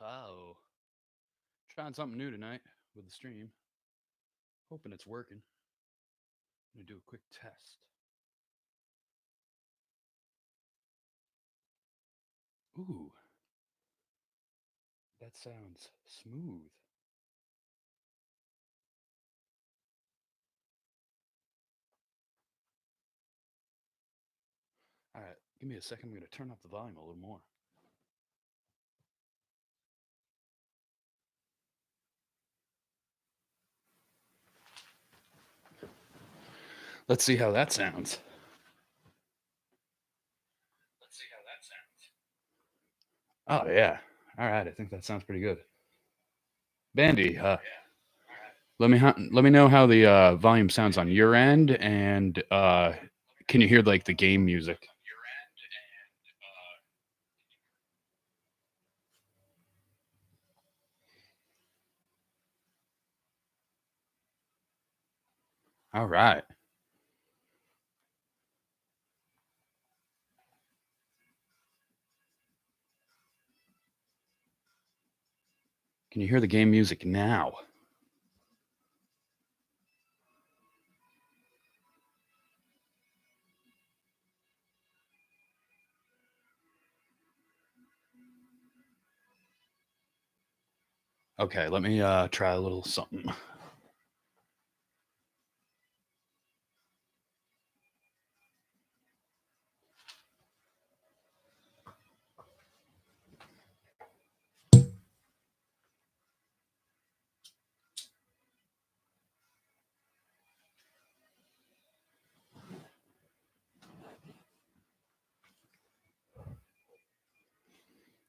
Oh, trying something new tonight with the stream. Hoping it's working. I'm gonna do a quick test. Ooh, that sounds smooth. All right, give me a second. I'm gonna turn up the volume a little more. Let's see how that sounds. Oh yeah. All right, I think that sounds pretty good. Bandy, let me know how the volume sounds on your end, and can you hear like the game music? All right. Can you hear the game music now? Okay, let me try a little something.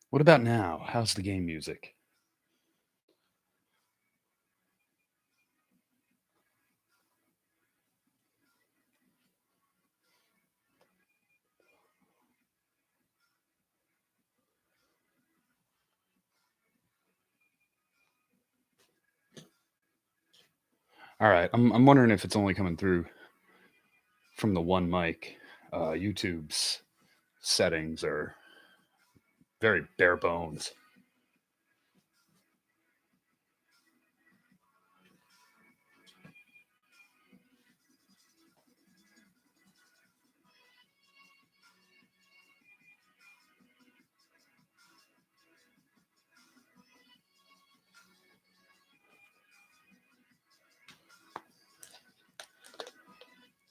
What about now? How's the game music? All right, I'm wondering if it's only coming through from the one mic. YouTube's settings are very bare bones.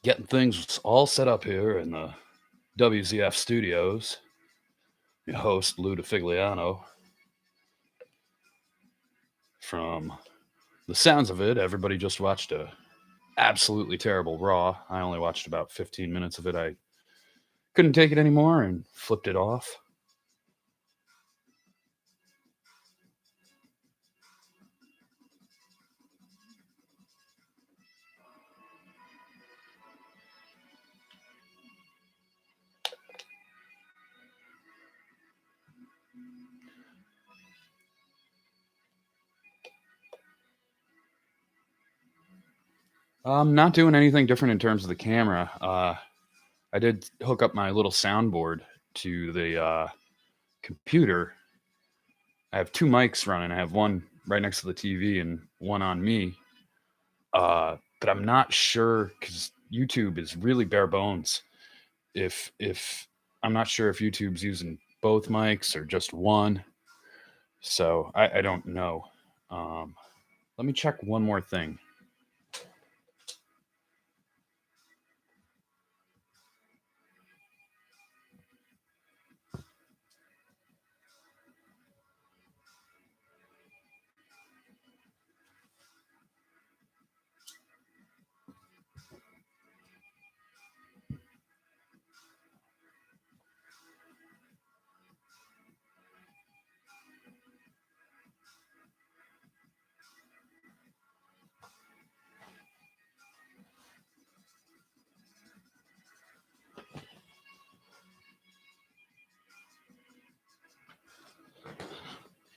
Getting things all set up here in the WZF studios. Your host, Lou DeFigliano. From the sounds of it, everybody just watched a absolutely terrible Raw. I only watched about 15 minutes of it. I couldn't take it anymore and flipped it off. I'm not doing anything different in terms of the camera. I did hook up my little soundboard to the computer. I have two mics running. I have one right next to the TV and one on me. But I'm not sure because YouTube is really bare bones. If I'm not sure if YouTube's using both mics or just one, so I don't know. Um, Let me check one more thing.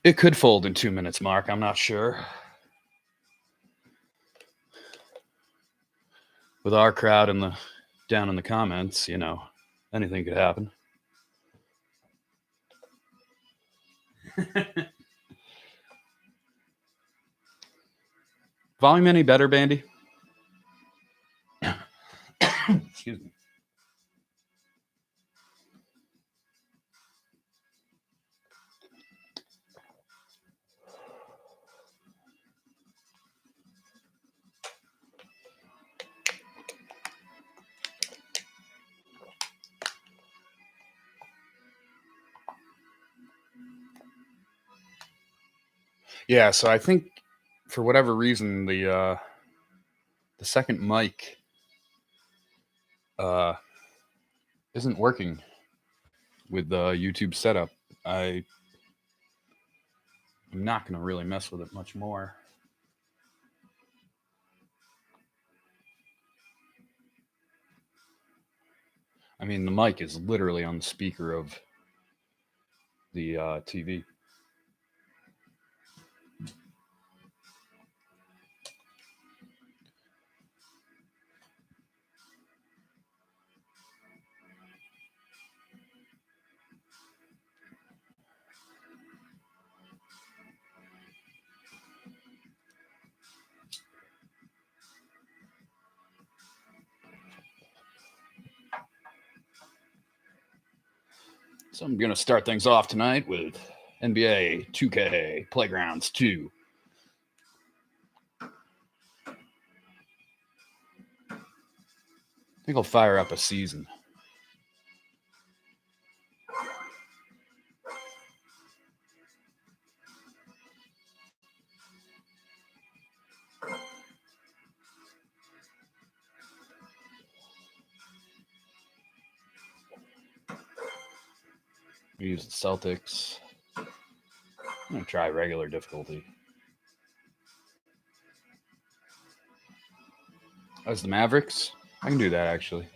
It could fold in 2 minutes, Mark. I'm not sure. With our crowd in the down in the comments, anything could happen. Volume any better, Bandy? Excuse me. Yeah, so I think for whatever reason the second mic isn't working with the YouTube setup. I'm not going to really mess with it much more. I mean, the mic is literally on the speaker of the TV. So I'm going to start things off tonight with NBA 2K Playgrounds 2. I think I'll fire up a season. We use the Celtics. I'm going to try regular difficulty. As the Mavericks? I can do that, actually.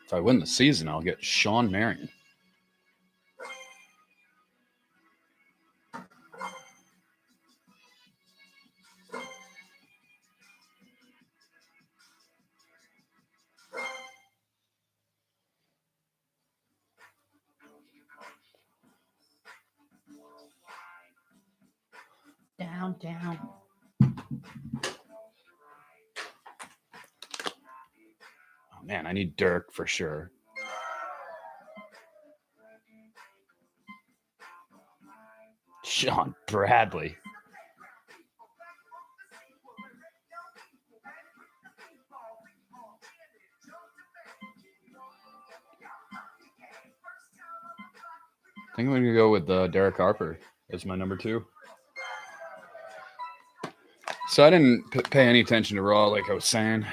If I win the season, I'll get Sean Marion. Down. Oh, man, I need Dirk for sure. Sean Bradley. I think I'm going to go with Derek Harper as my number 2. So I didn't pay any attention to Raw, like I was saying.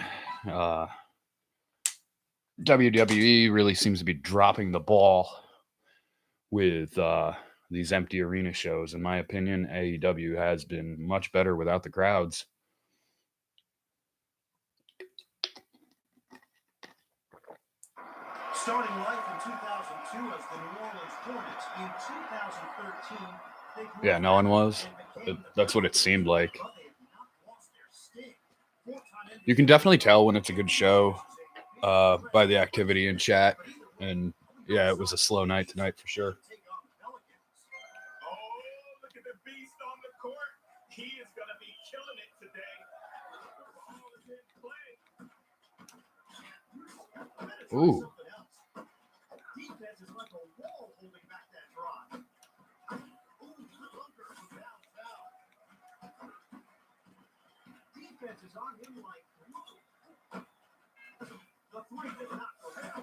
WWE really seems to be dropping the ball with these empty arena shows. In my opinion, AEW has been much better without the crowds. Starting life in 2002 as the New Orleans Hornets, in 2013, yeah, no one was. That's what it seemed like. You can definitely tell when it's a good show by the activity in chat. And yeah, it was a slow night tonight for sure. Look at the beast on the court. He is going to be killing it today. Ooh. Defense is like a wall holding back that drive. Defense is on him like glue. The three did not go down.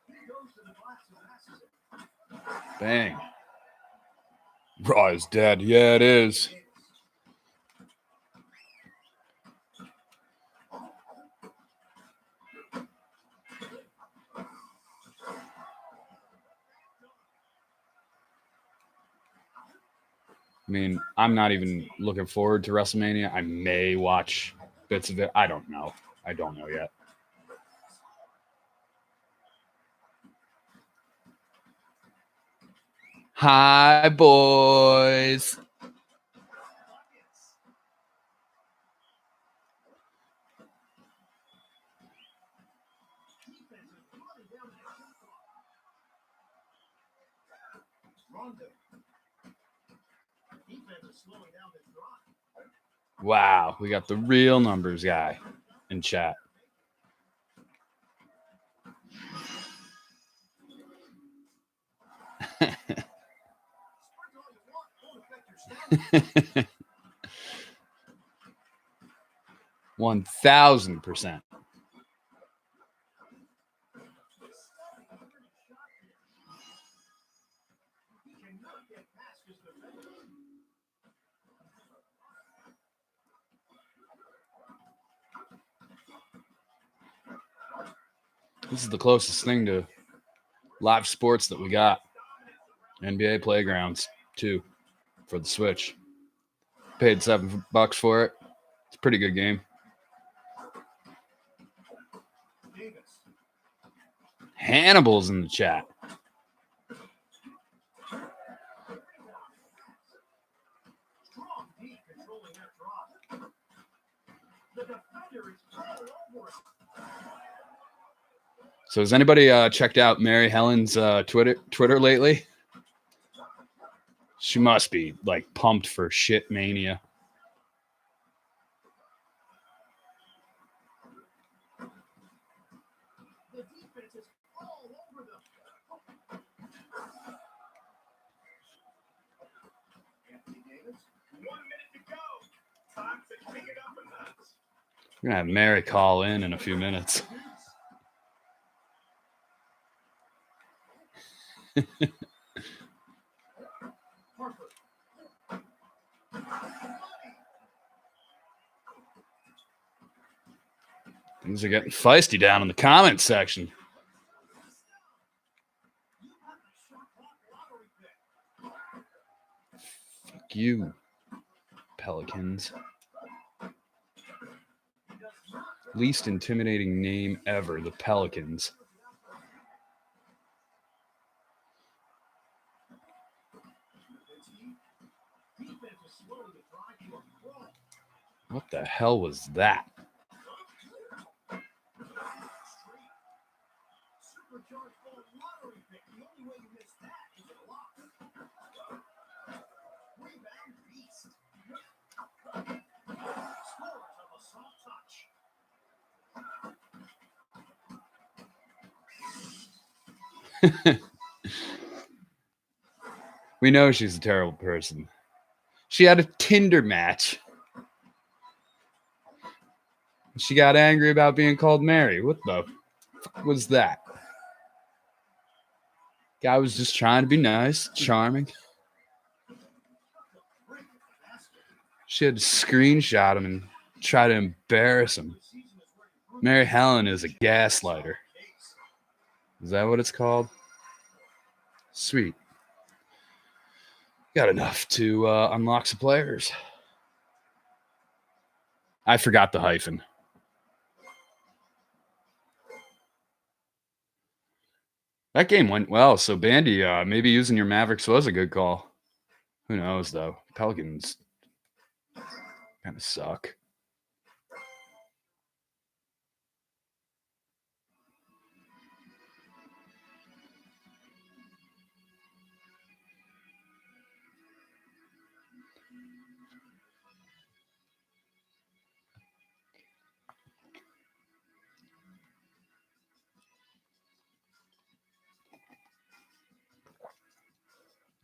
He goes to the glass and passes it. Bang. Raw is dead. Yeah, it is. I mean, I'm not even looking forward to WrestleMania. I may watch bits of it. I don't know. I don't know yet. Hi, boys. Rondo. Defense is slowing down this drive. Wow, we got the real numbers guy in chat. Sprinkle all you want, won't affect your stamina. 1000%. He cannot get past his defender. This is the closest thing to live sports that we got. NBA Playgrounds 2 for the Switch. Paid $7 for it. It's a pretty good game. Davis. Hannibal's in the chat. Strong D controlling that drive. The defender is all over it. So has anybody checked out Mary Helen's Twitter lately? She must be like pumped for shit mania. The defense is all over them. Anthony Davis. 1 minute to go. Time to kick it up a notch. We're gonna have Mary call in a few minutes. Harper. Things are getting feisty down in the comments section. Fuck you, Pelicans. Least intimidating name ever, the Pelicans. What the hell was that? Supercharged full lottery pick. The only way you miss that is a block. Rebound beast. Scores of a soft touch. We know she's a terrible person. She had a Tinder match. She got angry about being called Mary. What the fuck was that? Guy was just trying to be nice, charming. She had to screenshot him and try to embarrass him. Mary Helen is a gaslighter. Is that what it's called? Sweet. Got enough to unlock some players. I forgot the hyphen. That game went well, so Bandy, maybe using your Mavericks was a good call. Who knows, though? Pelicans kind of suck.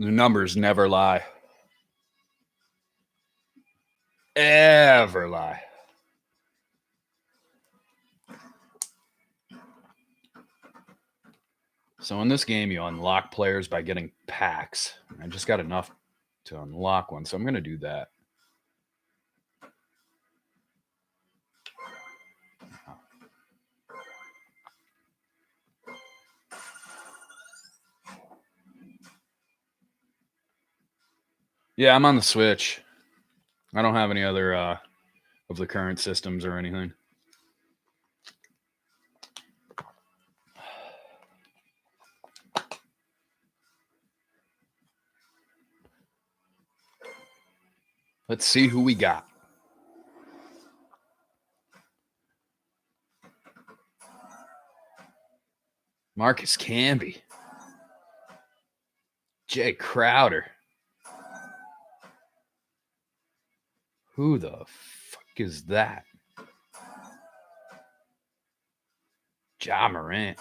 The numbers never lie. Ever lie. So in this game, you unlock players by getting packs. I just got enough to unlock one, so I'm going to do that. Yeah, I'm on the Switch. I don't have any other of the current systems or anything. Let's see who we got. Marcus Camby. Jay Crowder. Who the fuck is that? Ja Morant.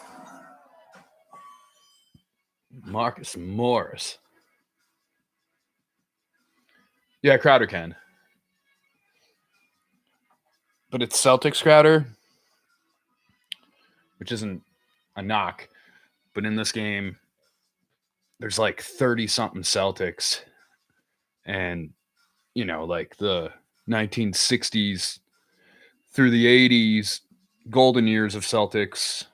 Marcus Morris. Yeah, Crowder can. But it's Celtics Crowder, which isn't a knock. But in this game, there's like 30-something Celtics. And, you know, like the 1960s through the 80s golden years of Celtics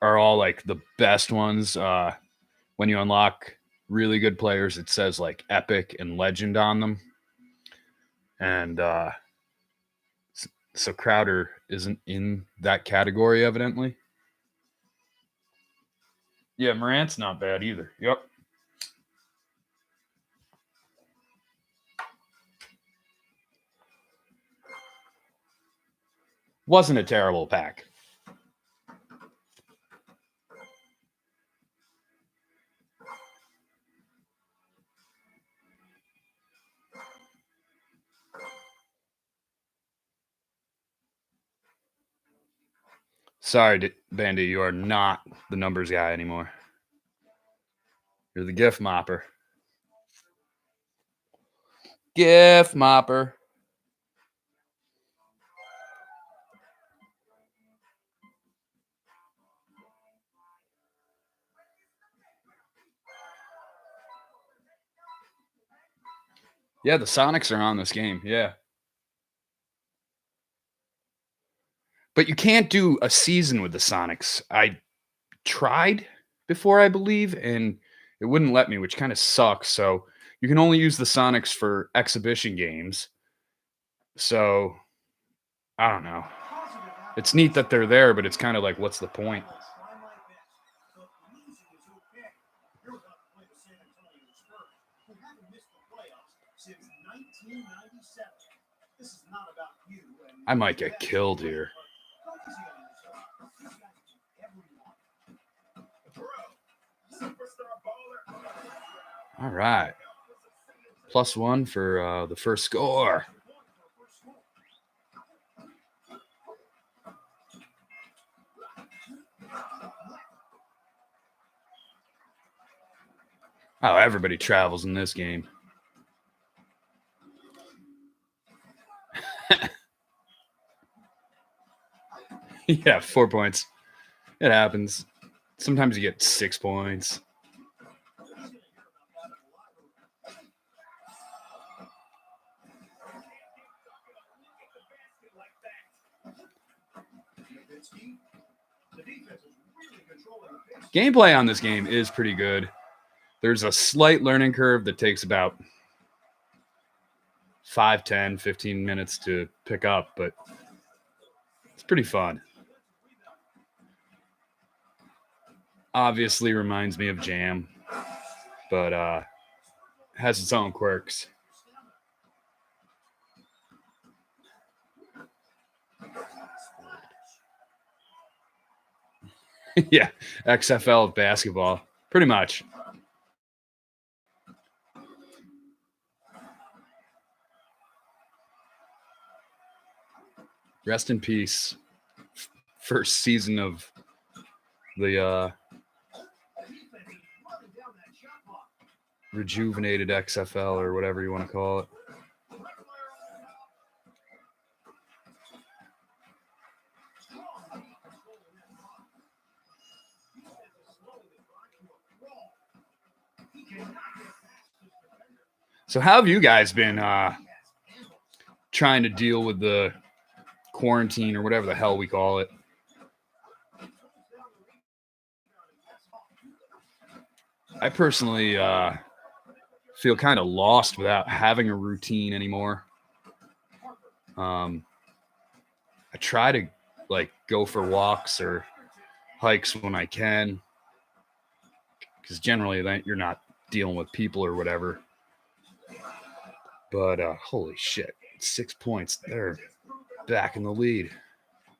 are all like the best ones. When you unlock really good players, it says like epic and legend on them. And so Crowder isn't in that category, evidently. Yeah, Morant's not bad either. Yep. Wasn't a terrible pack. Sorry, Bandy, you are not the numbers guy anymore. You're the gift mopper. Gift mopper. Yeah, the Sonics are on this game. Yeah. But you can't do a season with the Sonics. I tried before, I believe, and it wouldn't let me, which kind of sucks. So you can only use the Sonics for exhibition games. So I don't know. It's neat that they're there, but it's kind of like, what's the point? I might get killed here. All right. +1 for the first score. Oh, everybody travels in this game. Yeah, 4 points. It happens. Sometimes you get 6 points. Gameplay on this game is pretty good. There's a slight learning curve that takes about 5, 10, 15 minutes to pick up, but it's pretty fun. Obviously reminds me of Jam, but has its own quirks. Yeah, XFL of basketball, pretty much. Rest in peace. First season of the rejuvenated XFL or whatever you want to call it. So how have you guys been trying to deal with the quarantine or whatever the hell we call it? I personally feel kind of lost without having a routine anymore. I try to like go for walks or hikes when I can, because generally you're not dealing with people or whatever. But holy shit, 6 points. They're back in the lead.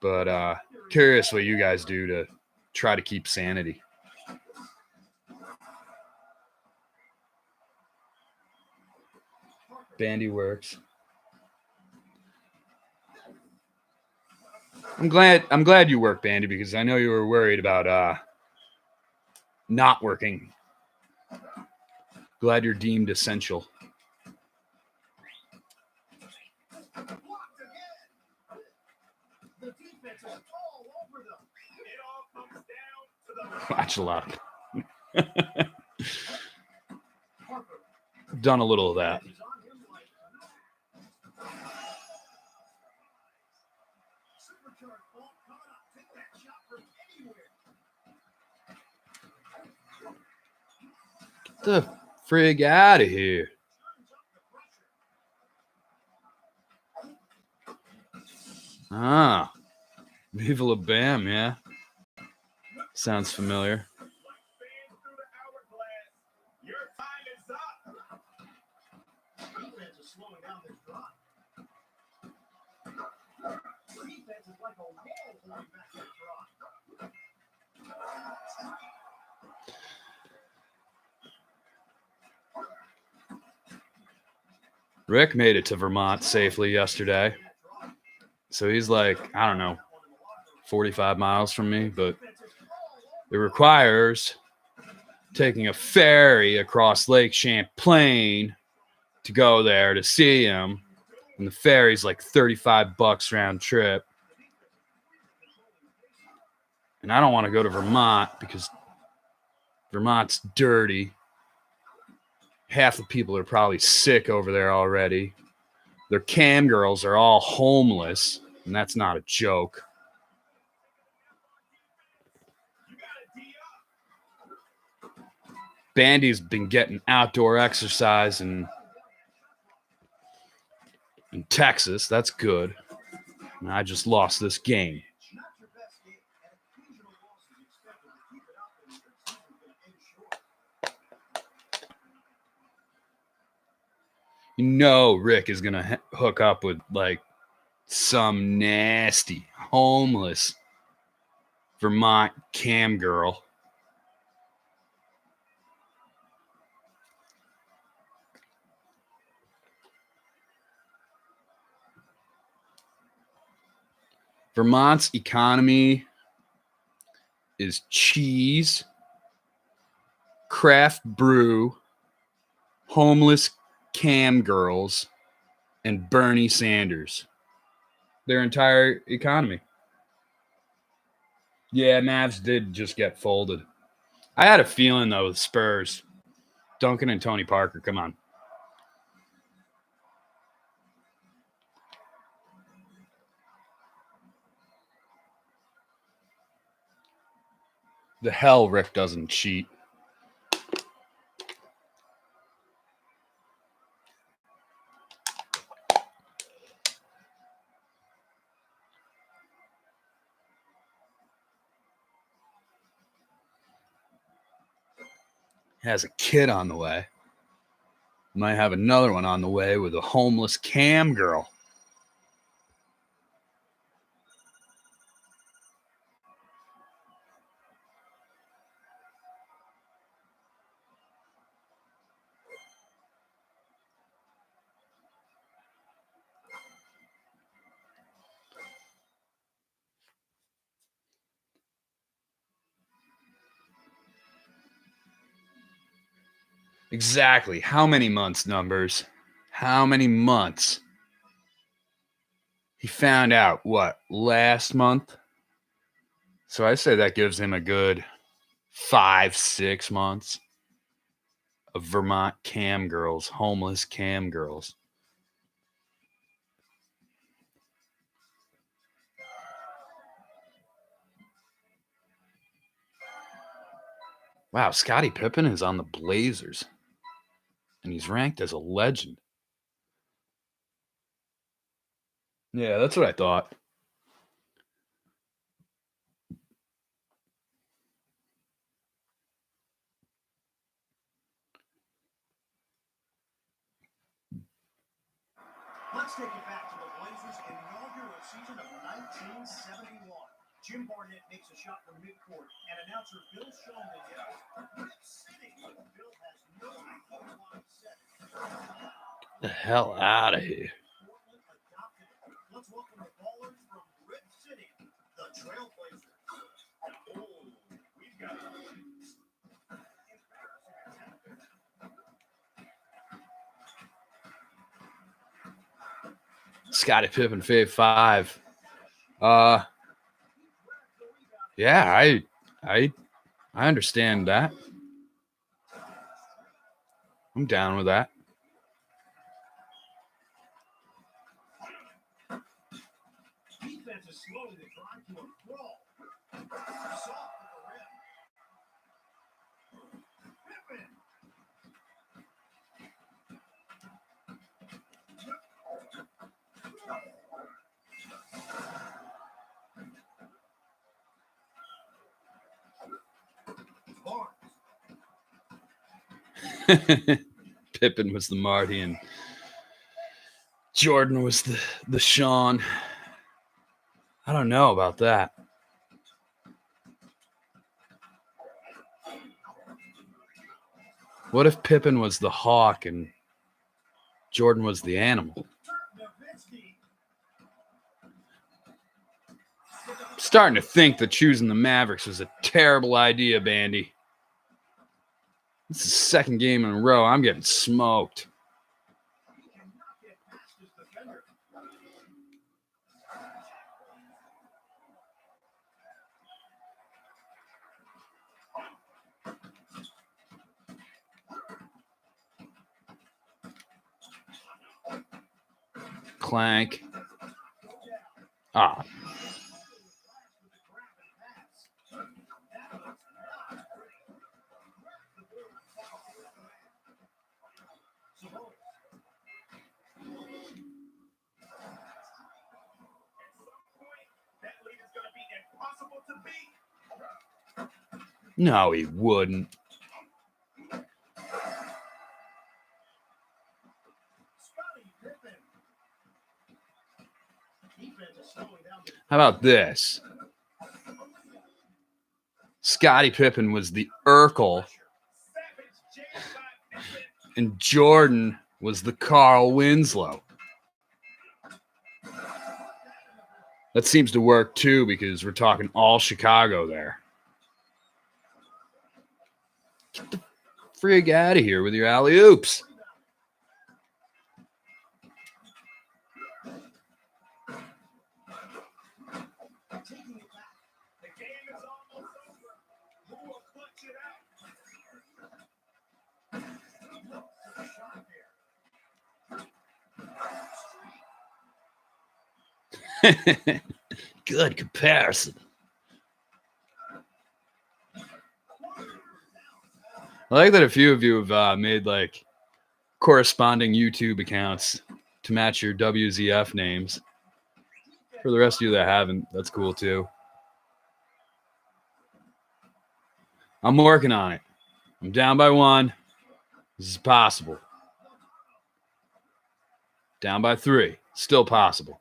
But curious what you guys do to try to keep sanity. Bandy works. I'm glad you work, Bandy, because I know you were worried about not working. Glad you're deemed essential. Blocked again. The defense is all over them. It all comes down to the Watch a lot. Harper. Done a little of that. He's on him like supercharged ball coming up. Take that shot from anywhere. Get the frig out of here. Turns up the pressure. Ah, Viva La Bam, yeah. Sounds familiar. Like fans through the hourglass. Your time is up. Defense is slowing down this drive. Defense is like a wall holding back that drive. Rick made it to Vermont safely yesterday. So he's like, I don't know, 45 miles from me, but it requires taking a ferry across Lake Champlain to go there to see him. And the ferry's like $35 round trip. And I don't want to go to Vermont because Vermont's dirty. Half the people are probably sick over there already. Their cam girls are all homeless, and that's not a joke. Bandy's been getting outdoor exercise in Texas. That's good. And I just lost this game. Not your best game, and occasional losses expected to keep it out there. The season's going to end short. You know Rick is going to hook up with like some nasty, homeless Vermont cam girl. Vermont's economy is cheese, craft brew, homeless cam girls, and Bernie Sanders. Their entire economy. Yeah, Mavs did just get folded. I had a feeling, though, with Spurs. Duncan and Tony Parker, come on. The hell Rick doesn't cheat. Has a kid on the way. Might have another one on the way with a homeless cam girl. Exactly. How many months, Numbers? How many months? He found out, what, last month? So I say that gives him a good 5-6 months of Vermont cam girls, homeless cam girls. Wow, Scottie Pippen is on the Blazers. And he's ranked as a legend. Yeah, that's what I thought. Let's take it back to the Blazers' inaugural season of 1971. Jim Barnett makes a shot from midcourt, and announcer Bill Shulman yells, "Rip City!" Bill has no idea why he said it. The hell out of here. Portland adopted it. Let's welcome the ballers from Rip City, the Trailblazers. Oh, we've got Scottie Pippen, Fave 5. Yeah, I understand that. I'm down with that. defense is slowly the drive to a brawl. Soft at the rim. Pippen. Barnes. Pippen was the Marty and Jordan was the Sean. I don't know about that. What if Pippen was the hawk and Jordan was the animal? Nowitzki. Starting to think that choosing the Mavericks was a terrible idea, Bandy. This is the second game in a row. I'm getting smoked. He cannot get past his defender. Clank. Ah, no, he wouldn't. How about this? Scottie Pippen was the Urkel, and Jordan was the Carl Winslow. That seems to work too because we're talking all Chicago there. Get the frig out of here with your alley-oops. Good comparison. I like that a few of you have made like corresponding YouTube accounts to match your WZF names. For the rest of you that haven't, that's cool too. I'm working on it. I'm down by 1. This is possible. Down by 3. Still possible.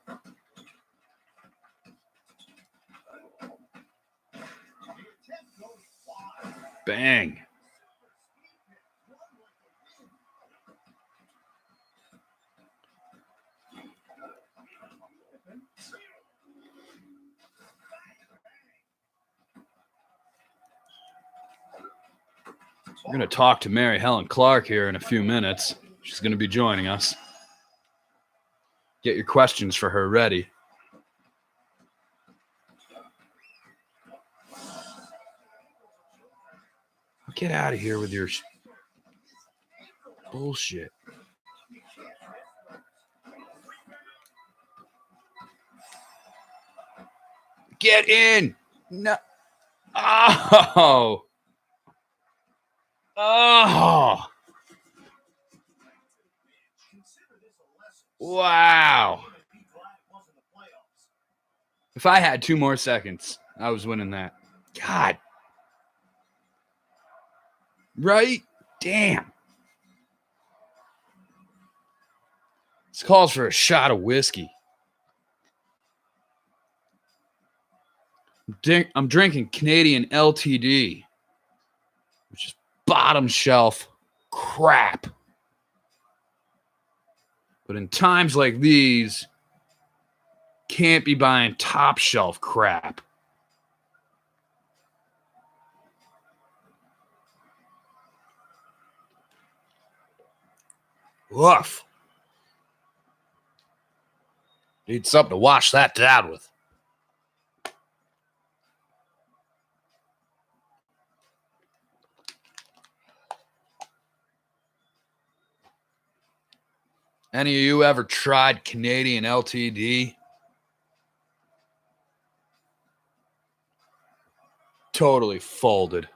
Bang. We're going to talk to Mary Helen Clark here in a few minutes. She's going to be joining us. Get your questions for her ready. Get out of here with your bullshit. Get in. No. Oh. Oh. Wow. If I had 2 more seconds, I was winning that. God. Right? Damn. This calls for a shot of whiskey. I'm drinking Canadian LTD, which is bottom shelf crap. But in times like these, can't be buying top shelf crap. Woof. Need something to wash that down with. Any of you ever tried Canadian LTD? Totally folded.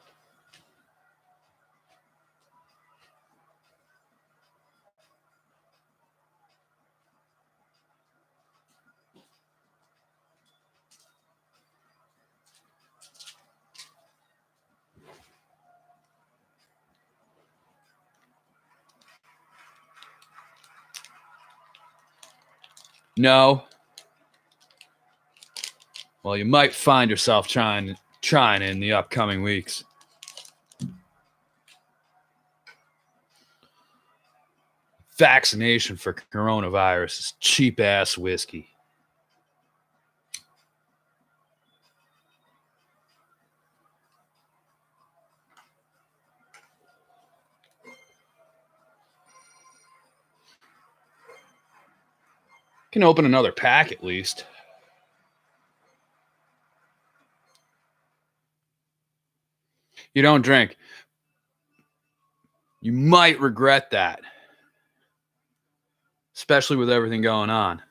No. Well, you might find yourself trying in the upcoming weeks. Vaccination for coronavirus is cheap-ass whiskey. Can open another pack at least. You don't drink. You might regret that. Especially with everything going on.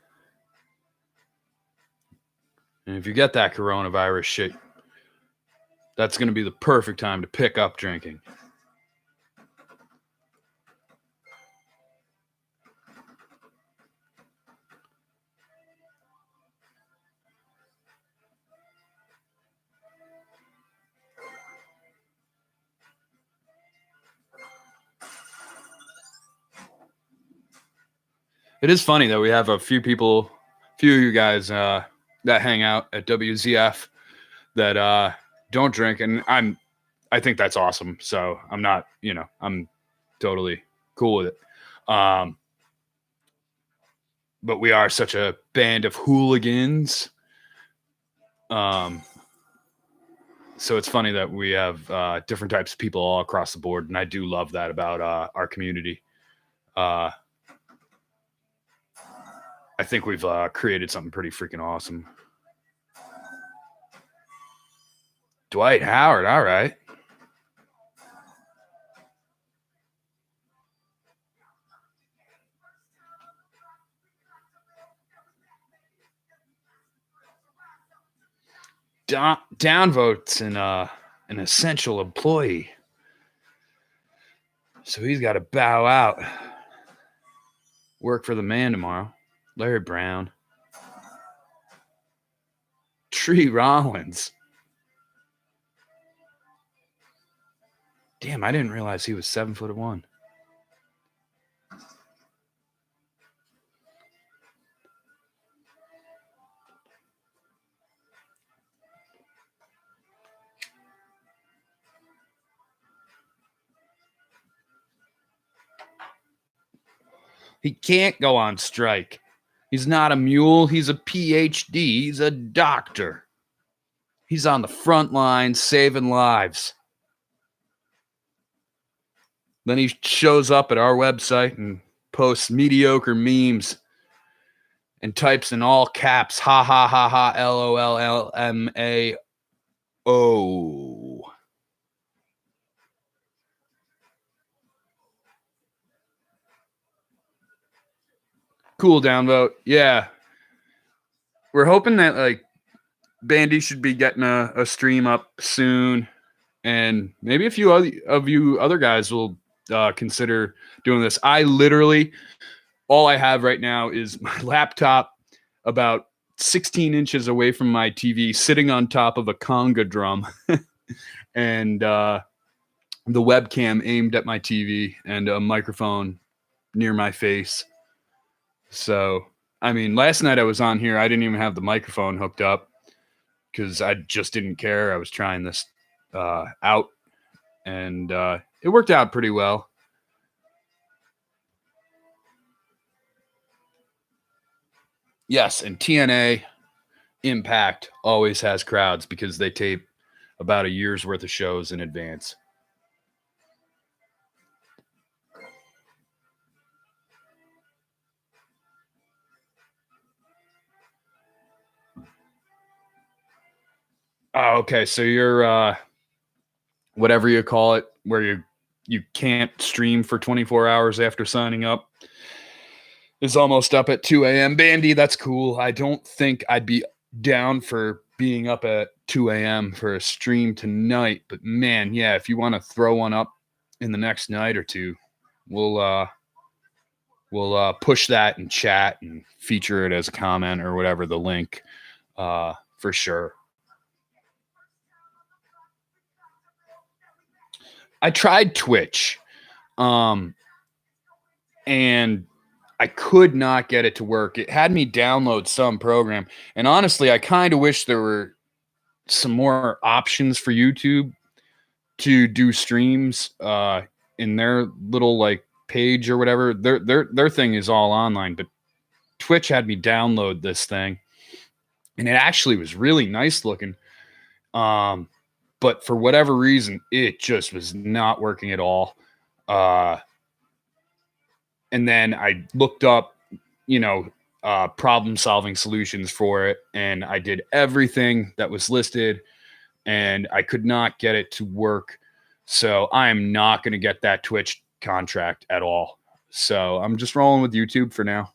And if you get that coronavirus shit, that's going to be the perfect time to pick up drinking. It is funny that we have a few of you guys that hang out at WZF that don't drink, and I think that's awesome. So I'm not, I'm totally cool with it. But we are such a band of hooligans. So it's funny that we have different types of people all across the board, and I do love that about our community. I think we've created something pretty freaking awesome. Dwight Howard, all right. Downvotes an essential employee. So he's got to bow out. Work for the man tomorrow. Larry Brown. Tree Rollins. Damn, I didn't realize he was 7'1". He can't go on strike. He's not a mule. He's a PhD. He's a doctor. He's on the front line saving lives. Then he shows up at our website and posts mediocre memes and types in all caps, ha, ha, ha, ha, LOLLMAO. Cool downvote. Yeah. We're hoping that like Bandy should be getting a stream up soon. And maybe a few of you other guys will consider doing this. I literally, all I have right now is my laptop about 16 inches away from my TV, sitting on top of a conga drum, and the webcam aimed at my TV and a microphone near my face. So, I mean, last night I was on here. I didn't even have the microphone hooked up because I just didn't care. I was trying this out, and it worked out pretty well. Yes, and TNA Impact always has crowds because they tape about a year's worth of shows in advance. Oh, okay. So you're whatever you call it, where you can't stream for 24 hours after signing up, is almost up at 2 a.m. Bandy, that's cool. I don't think I'd be down for being up at 2 a.m. for a stream tonight, but man, yeah, if you want to throw one up in the next night or two, we'll push that in chat and feature it as a comment or whatever, the link, for sure. I tried Twitch, and I could not get it to work. It had me download some program, and honestly, I kind of wish there were some more options for YouTube to do streams in their little like page or whatever. Their thing is all online, but Twitch had me download this thing, and it actually was really nice looking. But for whatever reason, it just was not working at all. And then I looked up, problem solving solutions for it, and I did everything that was listed, and I could not get it to work. So I am not going to get that Twitch contract at all. So I'm just rolling with YouTube for now.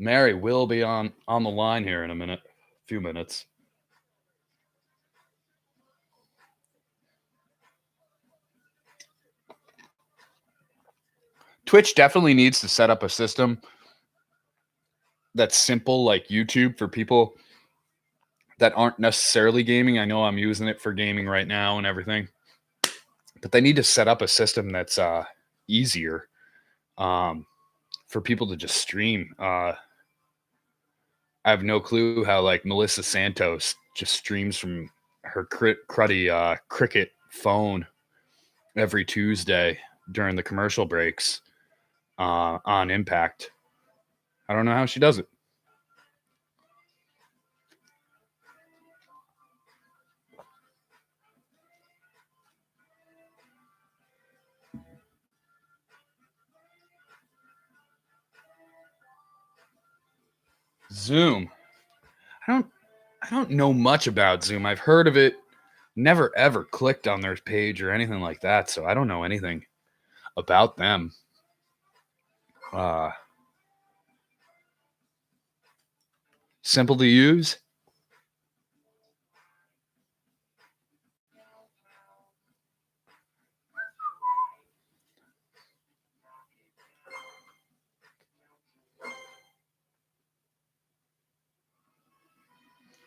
Mary will be on the line here in a few minutes. Twitch definitely needs to set up a system that's simple like YouTube for people that aren't necessarily gaming. I know I'm using it for gaming right now and everything, but they need to set up a system that's easier for people to just stream. I have no clue how like Melissa Santos just streams from her cruddy Cricket phone every Tuesday during the commercial breaks on Impact. I don't know how she does it. Zoom. I don't know much about Zoom. I've heard of it, never ever clicked on their page or anything like that, so I don't know anything about them. Simple to use.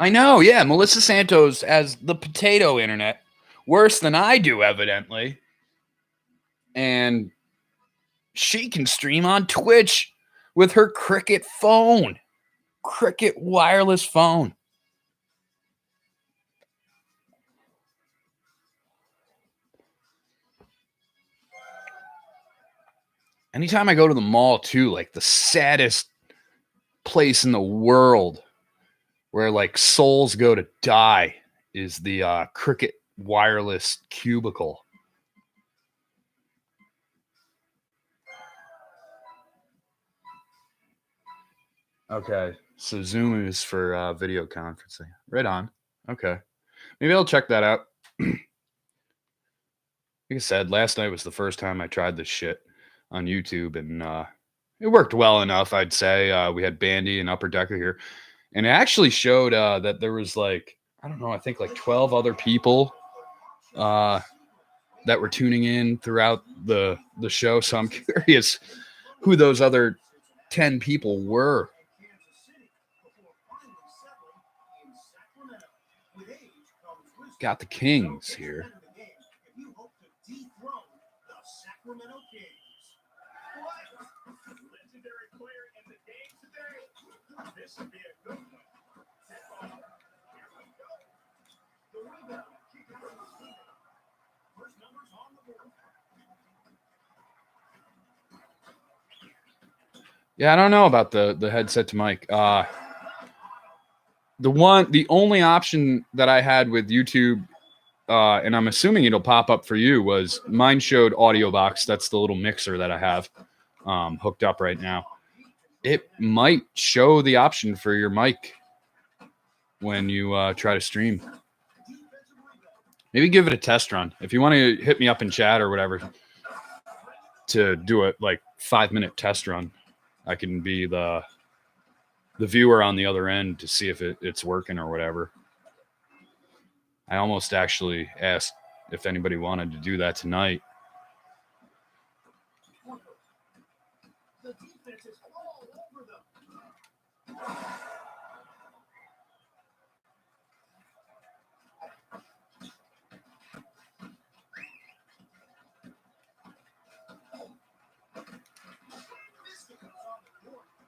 I know, yeah. Melissa Santos has the potato internet, worse than I do, evidently. And she can stream on Twitch with her Cricket phone, Cricket wireless phone. Anytime I go to the mall, too, like the saddest place in the world where like souls go to die is the Cricket wireless cubicle. Okay, so Zoom is for video conferencing. Right on. Okay, maybe I'll check that out. Like I said, last night was the first time I tried this shit on YouTube, and it worked well enough, I'd say. We had Bandy and Upper Decker here, and it actually showed that there was like, I don't know, I think like 12 other people that were tuning in throughout the show. So I'm curious who those other 10 people were. got the Kings here. If you hope to dethrone the Sacramento Kings. Legendary player in the game today. This would be a good one. Here we go. The rebound. Keep it from the team. First numbers on the board. Yeah, I don't know about the headset to mic. The only option that I had with YouTube, and I'm assuming it'll pop up for you, was mine showed Audio Box. That's the little mixer that I have hooked up right now. It might show the option for your mic when you try to stream. Maybe give it a test run. If you want to hit me up in chat or whatever to do a 5-minute test run, I can be the viewer on the other end to see if it's working or whatever. I almost actually asked if anybody wanted to do that tonight. The defense is all over them.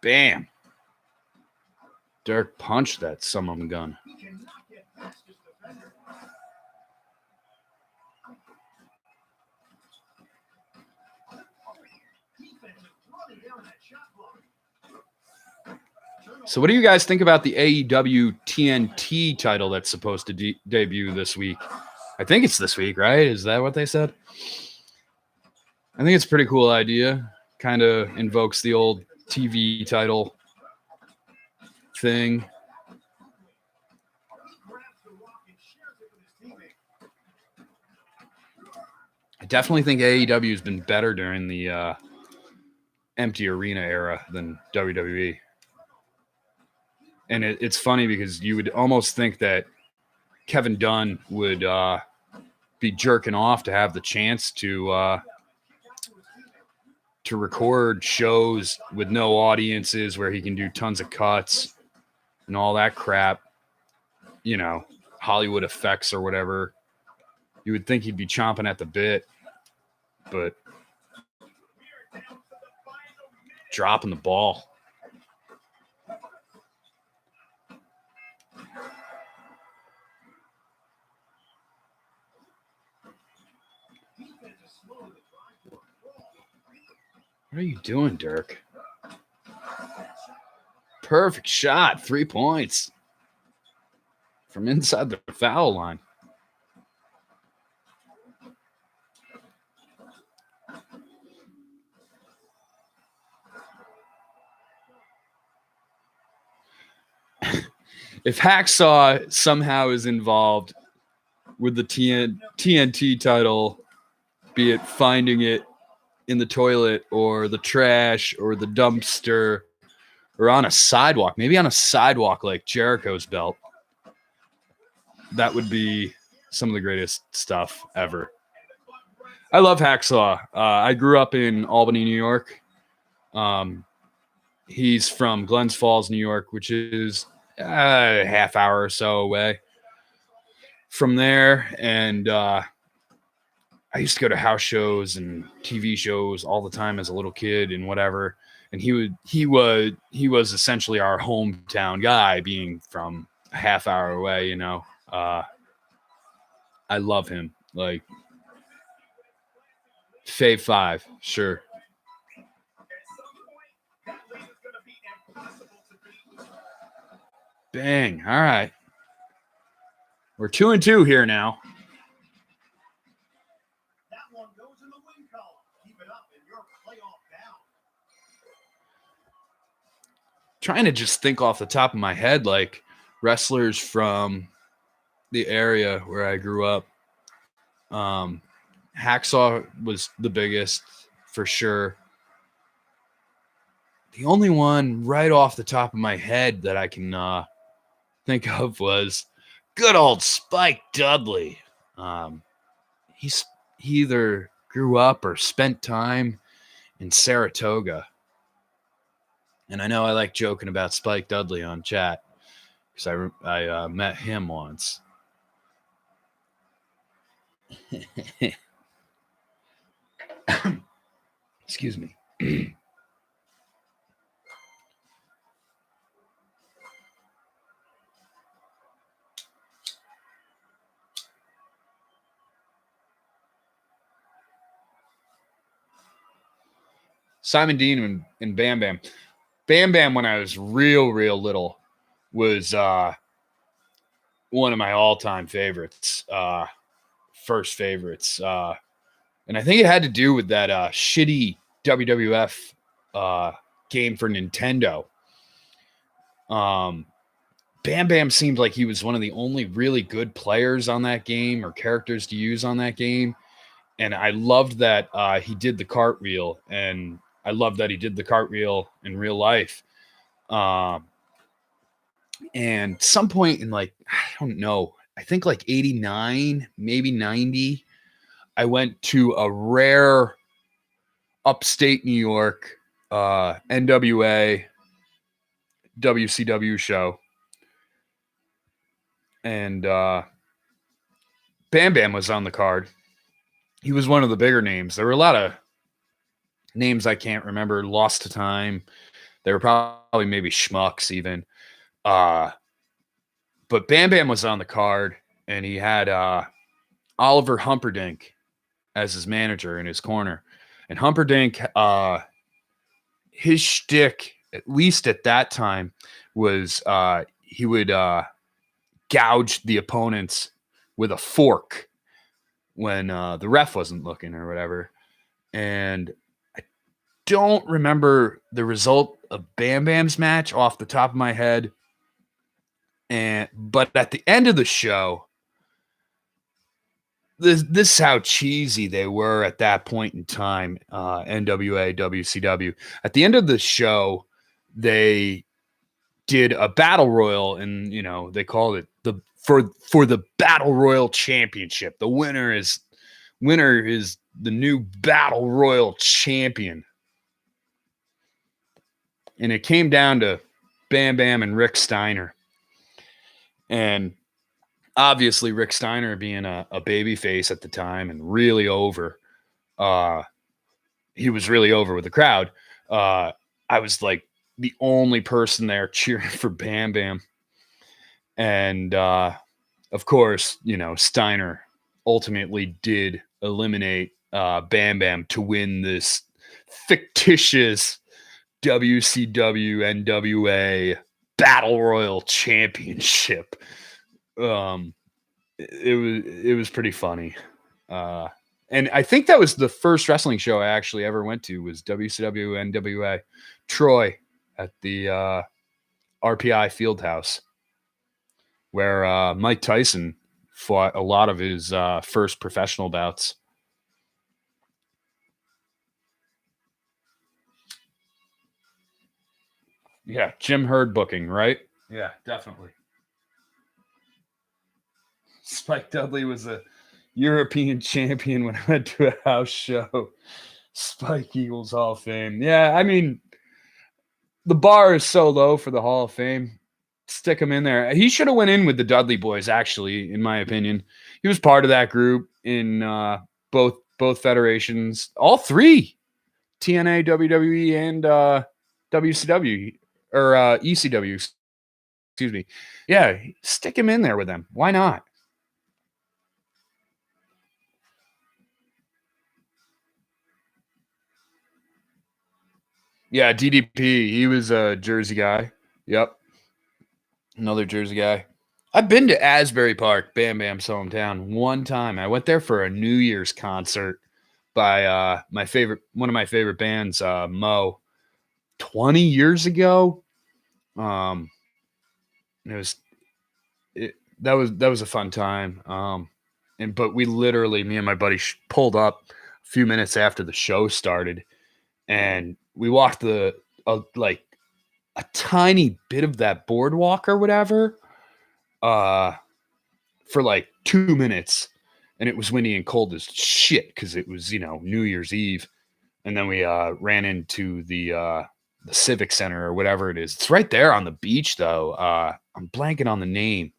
Bam. Dirk punched that summon gun. He cannot get past his defender. Defense is running down that shot block. So what do you guys think about the AEW TNT title that's supposed to debut this week? I think it's this week, right? Is that what they said? I think it's a pretty cool idea. Kind of invokes the old TV title thing. He grabs the rock and shares it with his teammate. I definitely think AEW has been better during the empty arena era than WWE. And it's funny because you would almost think that Kevin Dunn would be jerking off to have the chance to record shows with no audiences where he can do tons of cuts and all that crap, you know, Hollywood effects or whatever. You would think he'd be chomping at the bit, but dropping the ball. What are you doing, Dirk? Perfect shot. 3 points from inside the foul line. If Hacksaw somehow is involved with the TNT title, be it finding it in the toilet or the trash or the dumpster or on a sidewalk, maybe on a sidewalk like Jericho's belt, that would be some of the greatest stuff ever. I love Hacksaw. I grew up in Albany, New York. He's from Glens Falls, New York, which is a half hour or so away from there. And I used to go to house shows and TV shows all the time as a little kid and whatever. And he was essentially our hometown guy, being from a half hour away, you know. I love him. Like Fave 5, sure. Bang. All right. We're 2-2 here now. That one goes in the win column. Keep it up and you're playoff bound. Trying to just think off the top of my head, like wrestlers from the area where I grew up. Hacksaw was the biggest for sure. The only one right off the top of my head that I can think of was good old Spike Dudley. He either grew up or spent time in Saratoga. And I know I like joking about Spike Dudley on chat because I met him once. Excuse me. Simon Dean and Bam Bam. Bam Bam, when I was real little, was one of my all-time favorites. First favorites. And I think it had to do with that shitty WWF game for Nintendo. Bam Bam seemed like he was one of the only really good players on that game or characters to use on that game. And I loved that he did the cartwheel, and I loved that he did the cartwheel in real life. And some point in, like, I don't know, I think like 89, maybe 90, I went to a rare upstate New York NWA WCW show. And Bam Bam was on the card. He was one of the bigger names. There were a lot of names I can't remember, lost to time. They were probably maybe schmucks even. But Bam Bam was on the card, and he had Oliver Humperdinck as his manager in his corner. And Humperdinck, his shtick, at least at that time, was he would gouge the opponents with a fork when the ref wasn't looking or whatever. And I don't remember the result of Bam Bam's match off the top of my head. But at the end of the show, this is how cheesy they were at that point in time. NWA, WCW. At the end of the show, they did a battle royal, and they called it for the Battle Royal Championship. The winner is the new Battle Royal champion, and it came down to Bam Bam and Rick Steiner. And obviously, Rick Steiner being a baby face at the time and really over, he was really over with the crowd. I was like the only person there cheering for Bam Bam. And of course, Steiner ultimately did eliminate Bam Bam to win this fictitious WCW NWA Battle Royal Championship. It was pretty funny. And I think that was the first wrestling show I actually ever went to, was WCW NWA Troy at the RPI Fieldhouse, where Mike Tyson fought a lot of his first professional bouts. Yeah, Jim Herd booking, right? Yeah, definitely. Spike Dudley was a European champion when I went to a house show. Spike Eagles Hall of Fame. Yeah, I mean, the bar is so low for the Hall of Fame. Stick him in there. He should have went in with the Dudley Boys, actually, in my opinion. He was part of that group in both federations, all three, TNA, WWE, and WCW or ECW. Excuse me. Yeah, stick him in there with them. Why not? Yeah, DDP. He was a Jersey guy. Yep. Another Jersey guy. I've been to Asbury Park, Bam Bam's hometown, one time. I went there for a New Year's concert by one of my favorite bands, Mo, 20 years ago. That was a fun time. But we literally, me and my buddy pulled up a few minutes after the show started, and we walked like a tiny bit of that boardwalk or whatever, for like 2 minutes, and it was windy and cold as shit because it was New Year's Eve, and then we ran into the Civic Center or whatever it is. It's right there on the beach, though. I'm blanking on the name.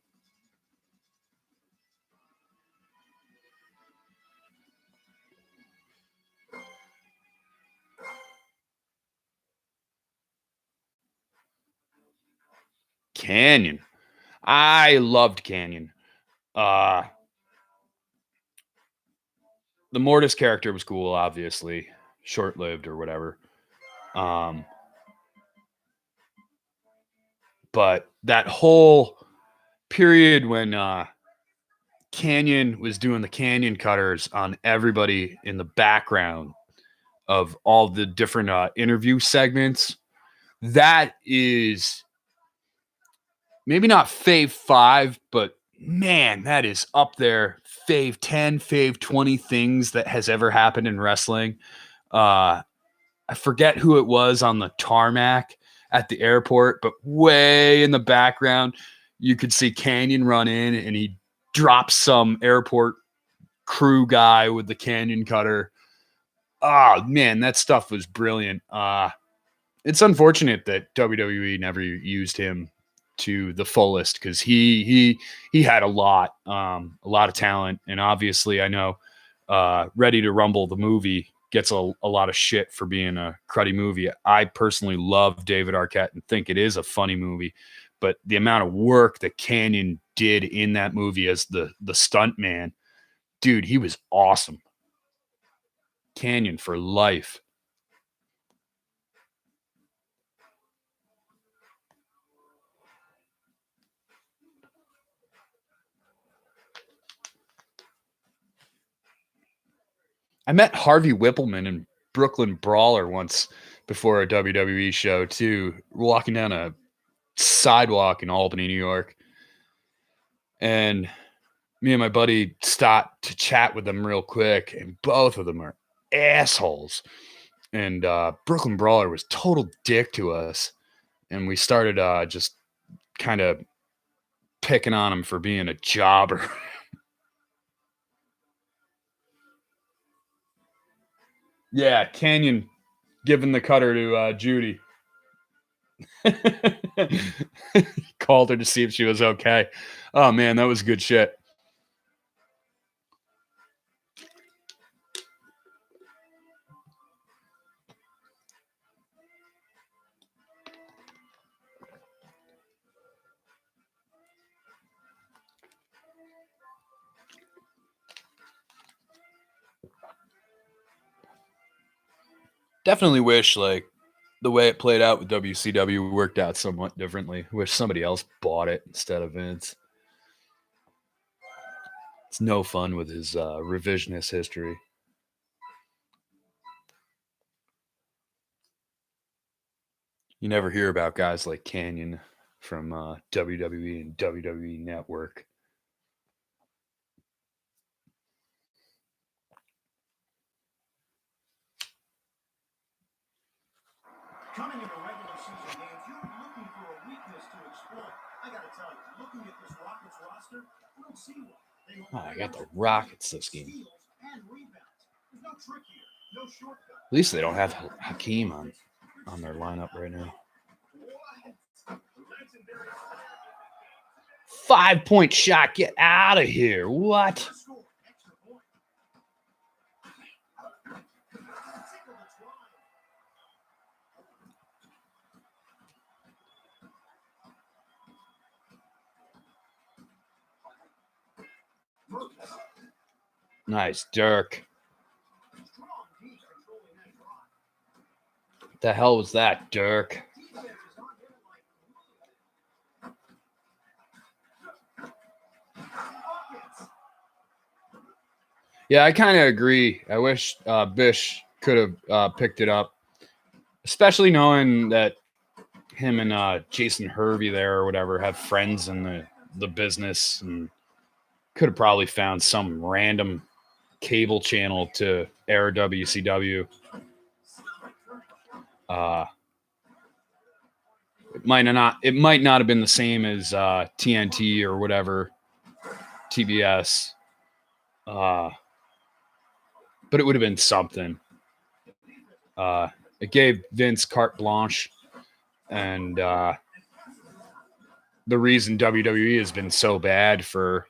Canyon. I loved Canyon. The Mortis character was cool, obviously. Short-lived or whatever. But that whole period when Canyon was doing the canyon cutters on everybody in the background of all the different interview segments, that is maybe not fave 5, but man, that is up there. Fave 10, fave 20 things that has ever happened in wrestling. I forget who it was on the tarmac at the airport, but way in the background, you could see Canyon run in and he drops some airport crew guy with the canyon cutter. Oh man, that stuff was brilliant. It's unfortunate that WWE never used him to the fullest because he had a lot of talent, and obviously I know Ready to Rumble the movie gets a lot of shit for being a cruddy movie. I personally love David Arquette and think it is a funny movie, but the amount of work that Canyon did in that movie as the stunt man, dude, he was awesome. Canyon for life. I met Harvey Whippleman in Brooklyn Brawler once before a WWE show too, walking down a sidewalk in Albany, New York. And me and my buddy stopped to chat with them real quick, and both of them are assholes. And Brooklyn Brawler was total dick to us. And we started just kind of picking on him for being a jobber. Yeah, Canyon giving the cutter to Judy. Called her to see if she was okay. Oh man, that was good shit. Definitely wish like the way it played out with WCW worked out somewhat differently. Wish somebody else bought it instead of Vince. It's no fun with his revisionist history. You never hear about guys like Canyon from WWE and WWE Network. Coming into regular season games, you're looking for a weakness to exploit. I gotta tell you, looking at this Rockets roster, you don't see one. I got the Rockets this game. And rebounds. There's no trick here, no shortcut. At least they don't have Hakeem on their lineup right now. 5-point shot. Get out of here. What? Nice, Dirk. What the hell was that, Dirk? Yeah, I kind of agree. I wish Bish could have picked it up, especially knowing that him and Jason Hervey there or whatever have friends in the business, and could have probably found some random cable channel to air WCW. It might not have been the same as TNT or whatever, TBS. But it would have been something. It gave Vince carte blanche, and the reason WWE has been so bad for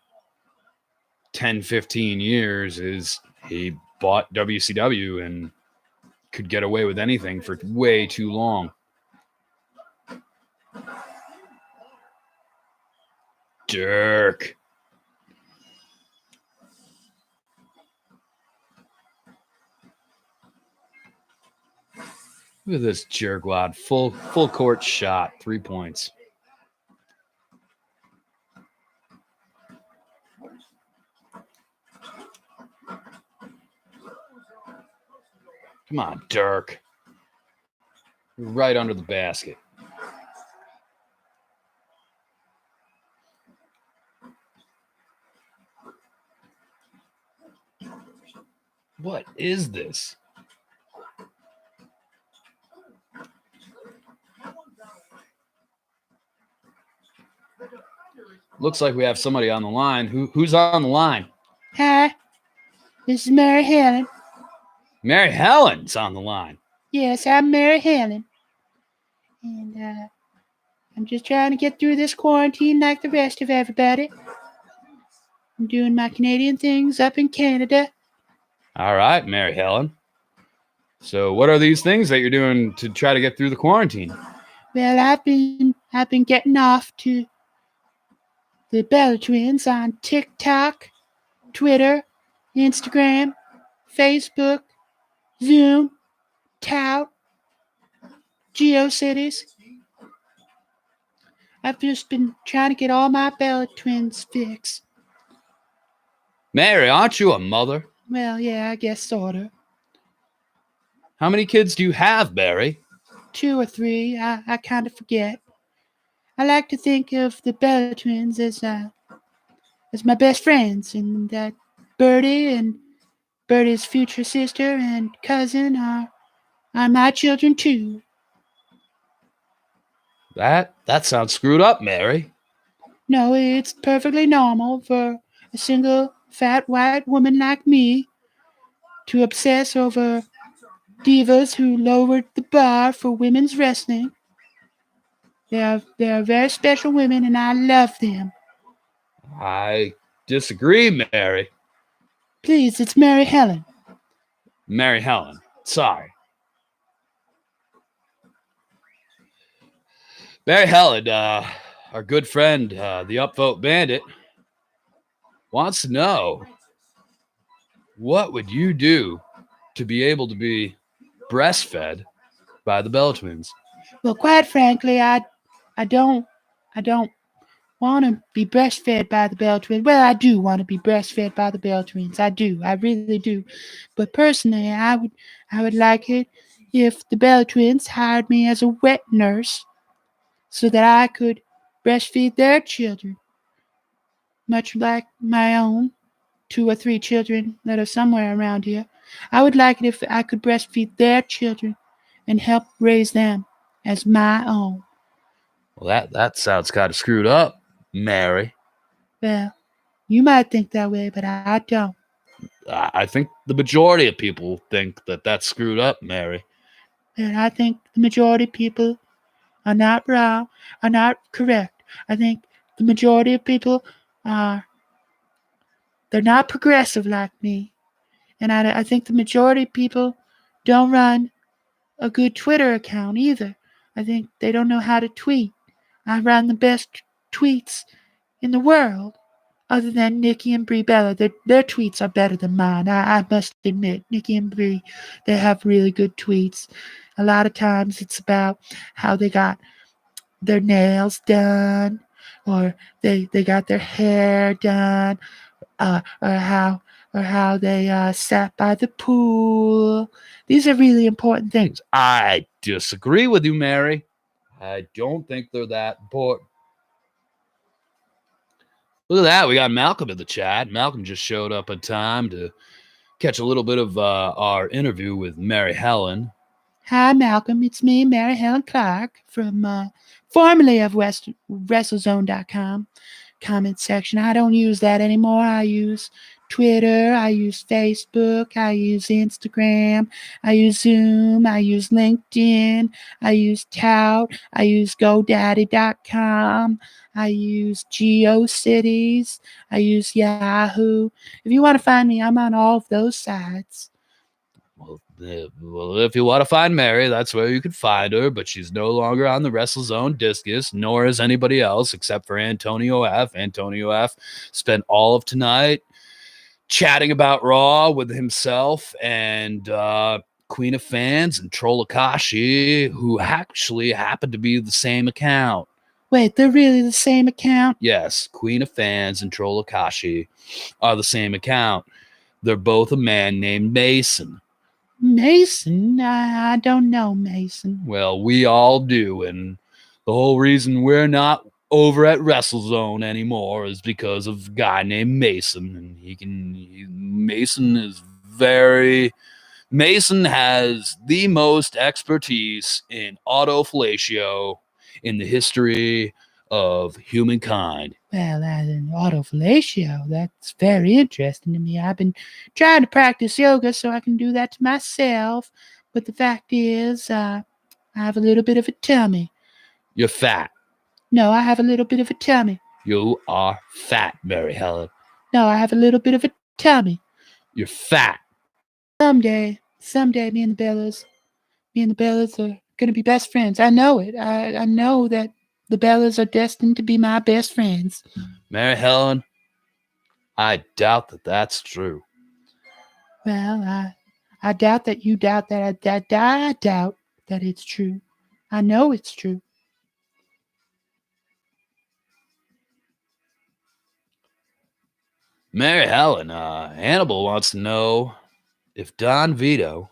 10, 15 years is he bought WCW and could get away with anything for way too long. Jerk. Look at this jerkwad. Full court shot. 3 points. Come on, Dirk. You're right under the basket. What is this? Looks like we have somebody on the line. Who's on the line? Hi, this is Mary Helen. Mary Helen's on the line. Yes, I'm Mary Helen. And I'm just trying to get through this quarantine like the rest of everybody. I'm doing my Canadian things up in Canada. All right, Mary Helen. So what are these things that you're doing to try to get through the quarantine? Well, I've been getting off to the Bella Twins on TikTok, Twitter, Instagram, Facebook, Zoom, Tout, GeoCities. I've just been trying to get all my Bella Twins fixed. Mary, aren't you a mother? Well, yeah, I guess sorta. How many kids do you have, Mary? 2 or 3, I kind of forget. I like to think of the Bella Twins as my best friends, and that Birdie and Birdie's future sister and cousin are my children too. That sounds screwed up, Mary. No, it's perfectly normal for a single fat white woman like me to obsess over divas who lowered the bar for women's wrestling. They are very special women, and I love them. I disagree, Mary. Please, it's Mary Helen. Mary Helen, sorry. Mary Helen, our good friend, the Upvote Bandit, wants to know, what would you do to be able to be breastfed by the Bella Twins? Well, quite frankly, I don't want to be breastfed by the Bella Twins. Well, I do want to be breastfed by the Bella Twins. I do. I really do. But personally, I would like it if the Bella Twins hired me as a wet nurse so that I could breastfeed their children, much like my own 2 or 3 children that are somewhere around here. I would like it if I could breastfeed their children and help raise them as my own. Well, that sounds kind of screwed up, Mary. Well, you might think that way, but I don't. I think the majority of people think that that's screwed up, Mary. And I think the majority of people are not wrong, are not correct. I think the majority of people they're not progressive like me. And I think the majority of people don't run a good Twitter account either. I think they don't know how to tweet. I run the best tweets in the world, other than Nikki and Brie Bella. Their tweets are better than mine. I must admit, Nikki and Brie, they have really good tweets. A lot of times it's about how they got their nails done, or they got their hair done, or how they sat by the pool. These are really important things. I disagree with you, Mary. I don't think they're that important. Look at that. We got Malcolm in the chat. Malcolm just showed up in time to catch a little bit of our interview with Mary Helen. Hi, Malcolm. It's me, Mary Helen Clark, from formerly of WrestleZone.com comment section. I don't use that anymore. I use Twitter. I use Facebook. I use Instagram. I use Zoom. I use LinkedIn. I use Tout. I use GoDaddy.com. I use GeoCities. I use Yahoo. If you want to find me, I'm on all of those sites. Well, Well, if you want to find Mary, that's where you can find her, but she's no longer on the WrestleZone discus, nor is anybody else except for Antonio F. Antonio F. spent all of tonight chatting about Raw with himself and Queen of Fans and Trollakashi, who actually happened to be the same account. Wait, they're really the same account? Yes, Queen of Fans and Trollakashi are the same account. They're both a man named Mason. Mason? I don't know Mason. Well, we all do, and the whole reason we're not over at WrestleZone anymore is because of a guy named Mason, and Mason has the most expertise in autofellatio in the history of humankind. Well, autofellatio, that's very interesting to me. I've been trying to practice yoga so I can do that to myself, but the fact is, I have a little bit of a tummy. You're fat. No, I have a little bit of a tummy. You are fat, Mary Helen. No, I have a little bit of a tummy. You're fat. Someday, me and the Bellas are going to be best friends. I know it. I know that the Bellas are destined to be my best friends. Mary Helen, I doubt that that's true. Well, I doubt that you doubt that. I doubt that it's true. I know it's true. Mary Helen, Hannibal wants to know if Don Vito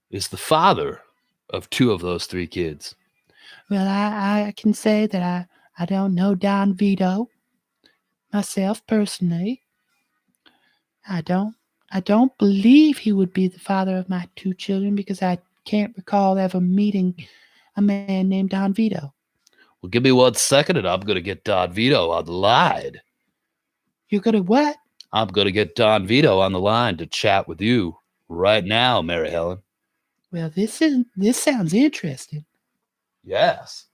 is the father of two of those three kids. Well, I can say that I don't know Don Vito myself personally. I don't believe he would be the father of my two children because I can't recall ever meeting a man named Don Vito. Well, give me 1 second and I'm going to get Don Vito on the line. You're going to what? I'm going to get Don Vito on the line to chat with you right now, Mary Helen. Well, this sounds interesting. Yes.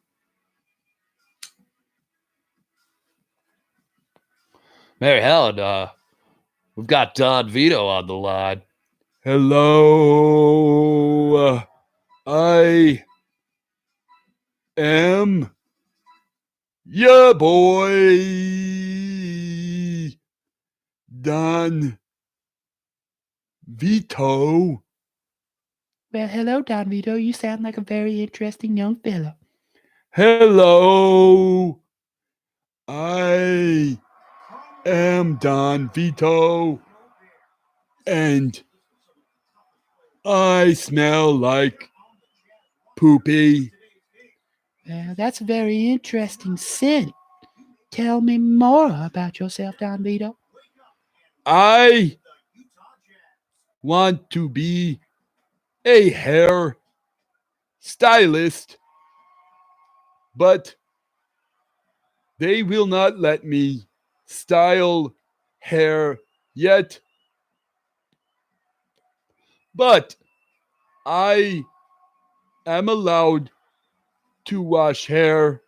Mary Helen, we've got Don Vito on the line. Hello. I am your boy, Don Vito. Well, hello, Don Vito. You sound like a very interesting young fellow. Hello. I am Don Vito, and I smell like poopy. Well, that's a very interesting scent. Tell me more about yourself, Don Vito. I want to be a hair stylist, but they will not let me style hair yet. But I am allowed to wash hair.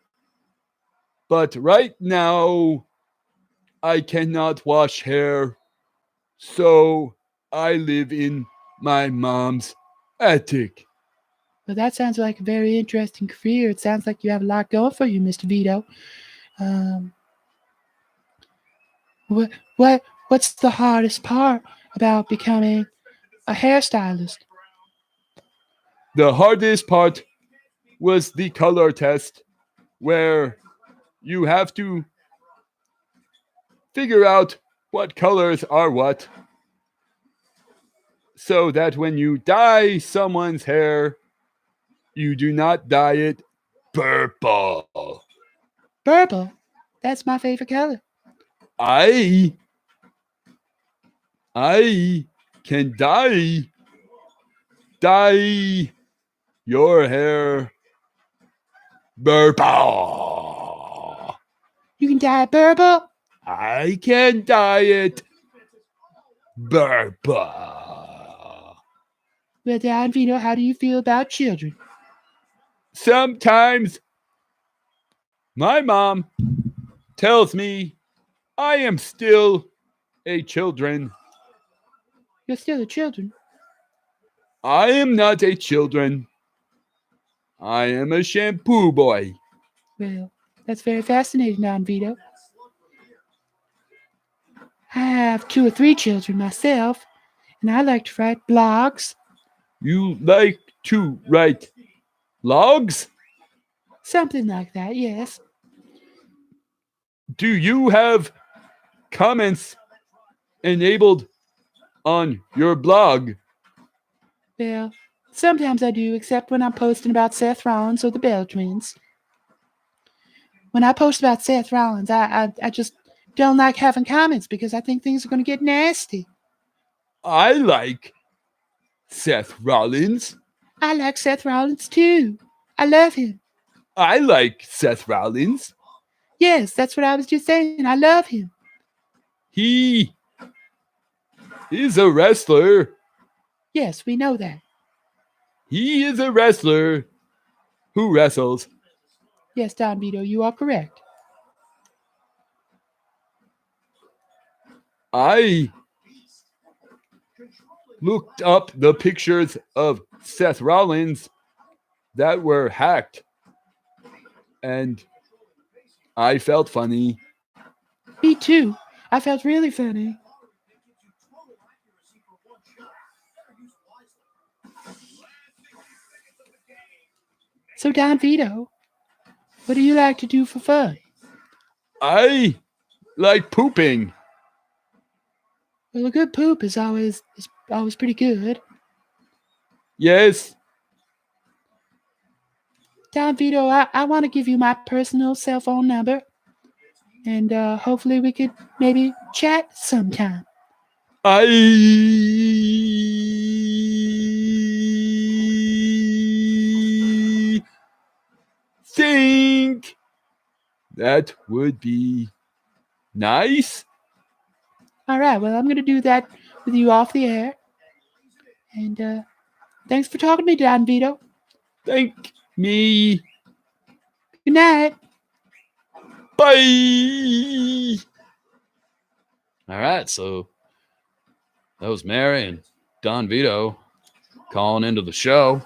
But right now, I cannot wash hair. So I live in my mom's attic. Well, that sounds like a very interesting career. It sounds like you have a lot going for you, Mr. Vito. What's the hardest part about becoming a hairstylist? The hardest part was the color test, where you have to figure out what colors are what, so that when you dye someone's hair, you do not dye it purple. Purple? That's my favorite color. I can dye your hair purple. You can dye it purple? I can dye it purple. Well, Don Vito, how do you feel about children? Sometimes my mom tells me I am still a children. You're still a children. I am not a children. I am a shampoo boy. Well, that's very fascinating, Don Vito. I have 2 or 3 children myself, and I like to write blogs. You like to write logs? Something like that, yes. Do you have comments enabled on your blog? Well, sometimes I do, except when I'm posting about Seth Rollins or the Bell Twins. When I post about Seth Rollins, I just don't like having comments because I think things are going to get nasty. I like Seth Rollins. I like Seth Rollins too. I love him. I like Seth Rollins. Yes, that's what I was just saying. I love him. He is a wrestler. Yes, we know that. He is a wrestler who wrestles. Yes, Don Vito, you are correct. I looked up the pictures of Seth Rollins that were hacked, and I felt funny. Me too. I felt really funny. So, Don Vito, what do you like to do for fun? I like pooping. Well, a good poop is always pretty good. Yes, Don Vito, I want to give you my personal cell phone number, and hopefully we could maybe chat sometime. I think that would be nice. All right, well, I'm going to do that with you off the air. And thanks for talking to me, Don Vito. Thank me. Good night. Bye. All right, so that was Mary and Don Vito calling into the show.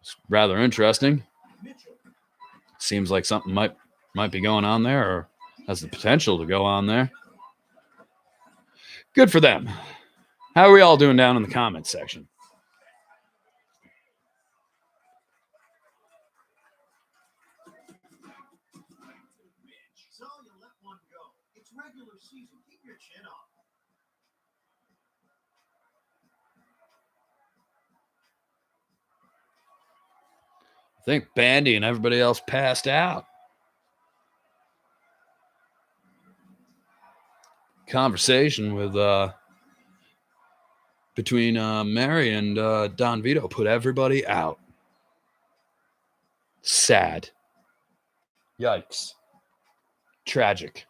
It's rather interesting. Seems like something might be going on there, or has the potential to go on there. Good for them. How are we all doing down in the comments section? So you let one go. It's regular season. Keep your chin up. I think Bandy and everybody else passed out. Conversation with between Mary and Don Vito put everybody out. Sad. Yikes. Tragic.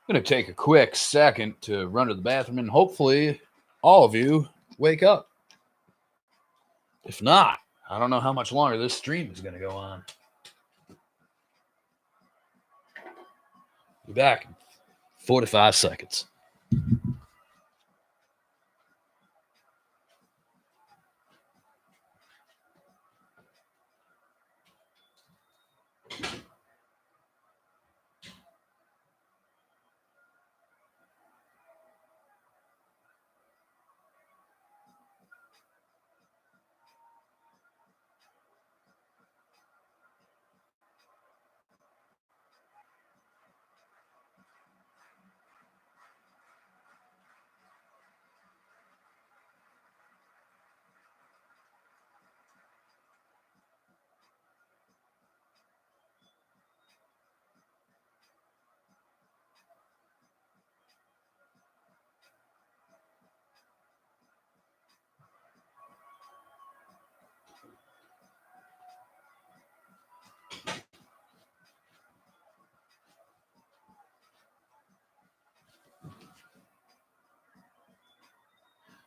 I'm going to take a quick second to run to the bathroom, and hopefully all of you wake up. If not, I don't know how much longer this stream is going to go on. Be back in 45 seconds.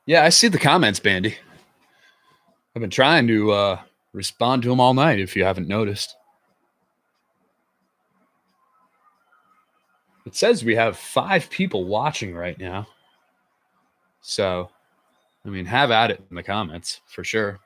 Yeah, I see the comments, Bandy. I've been trying to respond to them all night, if you haven't noticed. It says we have 5 people watching right now. So, I mean, have at it in the comments for sure.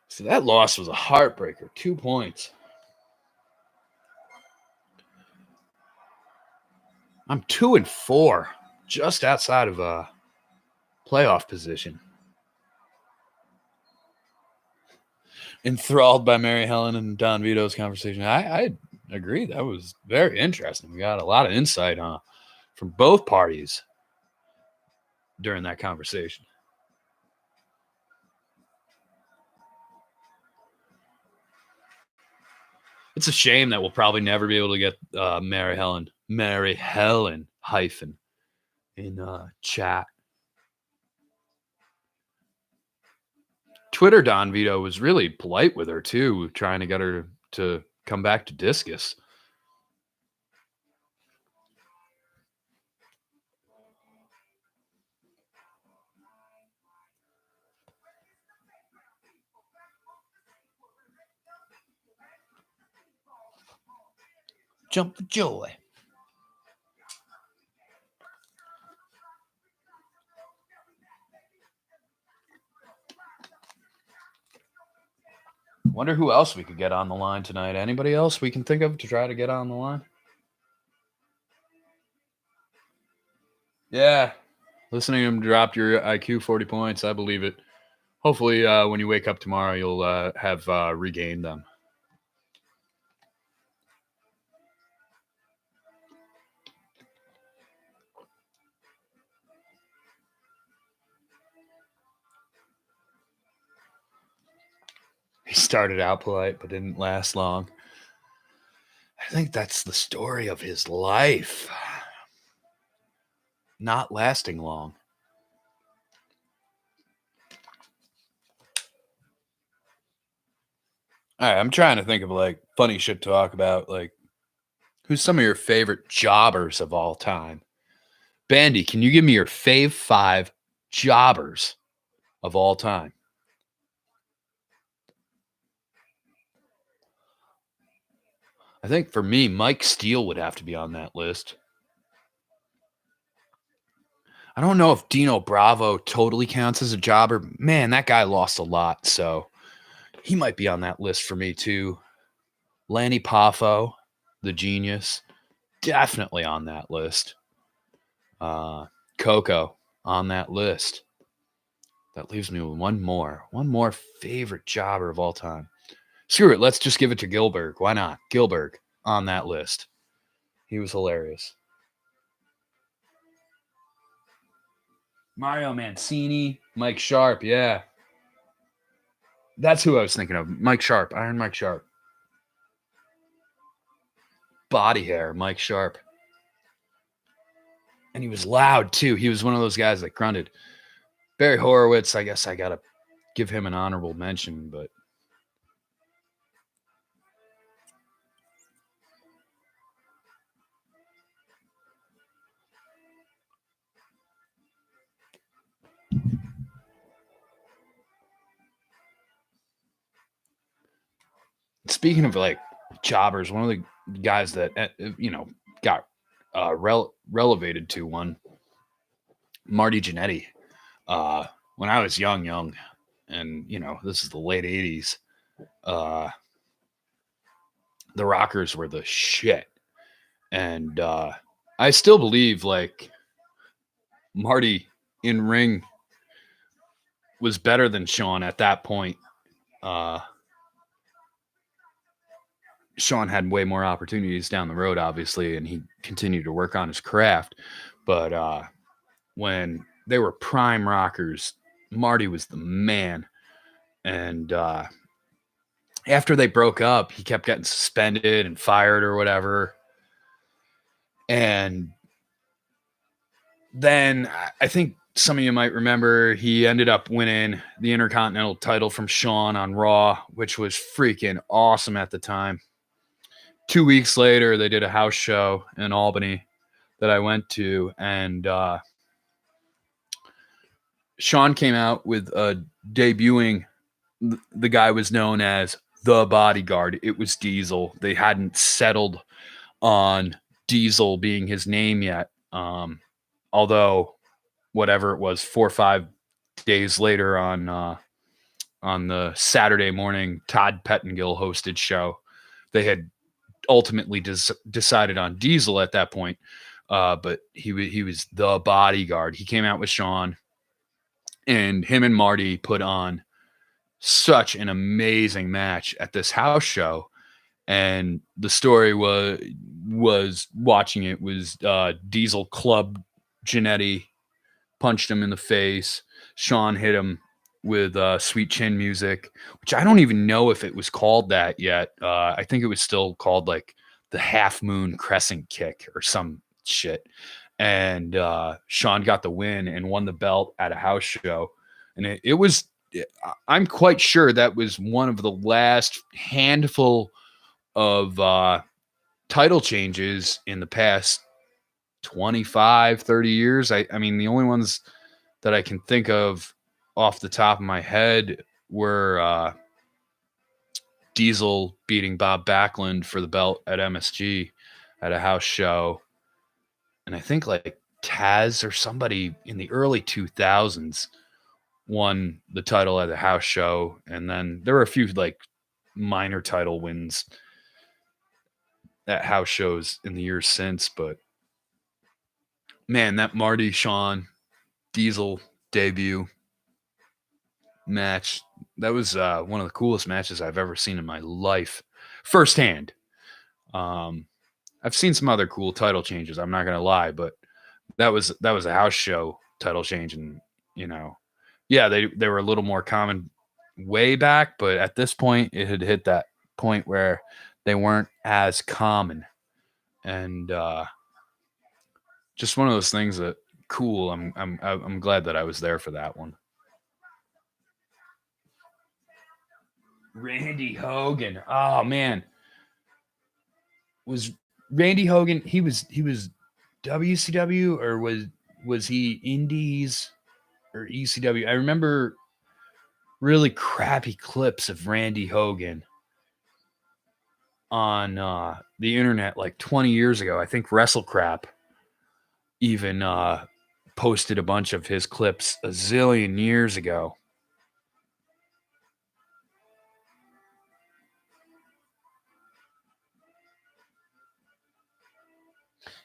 So that loss was a heartbreaker. 2 points. I'm 2-4, just outside of a playoff position. Enthralled by Mary Helen and Don Vito's conversation. I agree. That was very interesting. We got a lot of insight from both parties during that conversation. It's a shame that we'll probably never be able to get Mary Helen hyphen in chat. Twitter Don Vito was really polite with her too, trying to get her to come back to discus. Jump for joy. Wonder who else we could get on the line tonight. Anybody else we can think of to try to get on the line? Yeah. Listening to him drop your IQ 40 points, I believe it. Hopefully, when you wake up tomorrow, you'll have regained them. He started out polite, but didn't last long. I think that's the story of his life. Not lasting long. All right, I'm trying to think of like funny shit to talk about. Like, who's some of your favorite jobbers of all time? Bandy, can you give me your fave 5 jobbers of all time? I think for me, Mike Steele would have to be on that list. I don't know if Dino Bravo totally counts as a jobber. Man, that guy lost a lot, so he might be on that list for me too. Lanny Poffo, the genius, definitely on that list. Coco on that list. That leaves me with one more favorite jobber of all time. Screw it, let's just give it to Gilbert. Why not? Gilbert on that list. He was hilarious. Mario Mancini, Mike Sharp, yeah. That's who I was thinking of. Mike Sharp, Iron Mike Sharp. Body hair, Mike Sharp. And he was loud too. He was one of those guys that grunted. Barry Horowitz, I guess I got to give him an honorable mention, but speaking of like jobbers, one of the guys that got relegated to one, Marty Jannetty. When I was young, and this is the late '80s. The Rockers were the shit, and I still believe like Marty in ring was better than Shawn at that point. Shawn had way more opportunities down the road, obviously, and he continued to work on his craft. But when they were prime Rockers, Marty was the man. And after they broke up, he kept getting suspended and fired or whatever. And then I think some of you might remember he ended up winning the Intercontinental title from Shawn on Raw, which was freaking awesome at the time. 2 weeks later, they did a house show in Albany that I went to, and Shawn came out with debuting. The guy was known as the Bodyguard. It was Diesel. They hadn't settled on Diesel being his name yet. Although whatever it was, 4 or 5 days later on the Saturday morning Todd Pettengill hosted show, they had ultimately decided on Diesel at that point. But he was the Bodyguard. He came out with Shawn, and him and Marty put on such an amazing match at this house show. And the story was watching it was Diesel clubbed Jannetty, punched him in the face. Shawn hit him with Sweet Chin Music, which I don't even know if it was called that yet. I think it was still called like the Half Moon Crescent Kick or some shit. And Shawn got the win and won the belt at a house show. And it was, I'm quite sure that was one of the last handful of title changes in the past 25, 30 years. I mean, the only ones that I can think of off the top of my head were Diesel beating Bob Backlund for the belt at MSG at a house show. And I think like Taz or somebody in the early 2000s won the title at a house show. And then there were a few like minor title wins at house shows in the years since. But man, that Marty Shawn Diesel debut match, that was one of the coolest matches I've ever seen in my life firsthand. I've seen some other cool title changes, I'm not gonna lie, but that was a house show title change. And you know, yeah, they were a little more common way back, but at this point it had hit that point where they weren't as common. And just one of those things that cool. I'm glad that I was there for that one. Randy Hogan. Oh man. Was Randy Hogan, he was WCW or was he Indies or ECW? I remember really crappy clips of Randy Hogan on the internet like 20 years ago. I think WrestleCrap even posted a bunch of his clips a zillion years ago.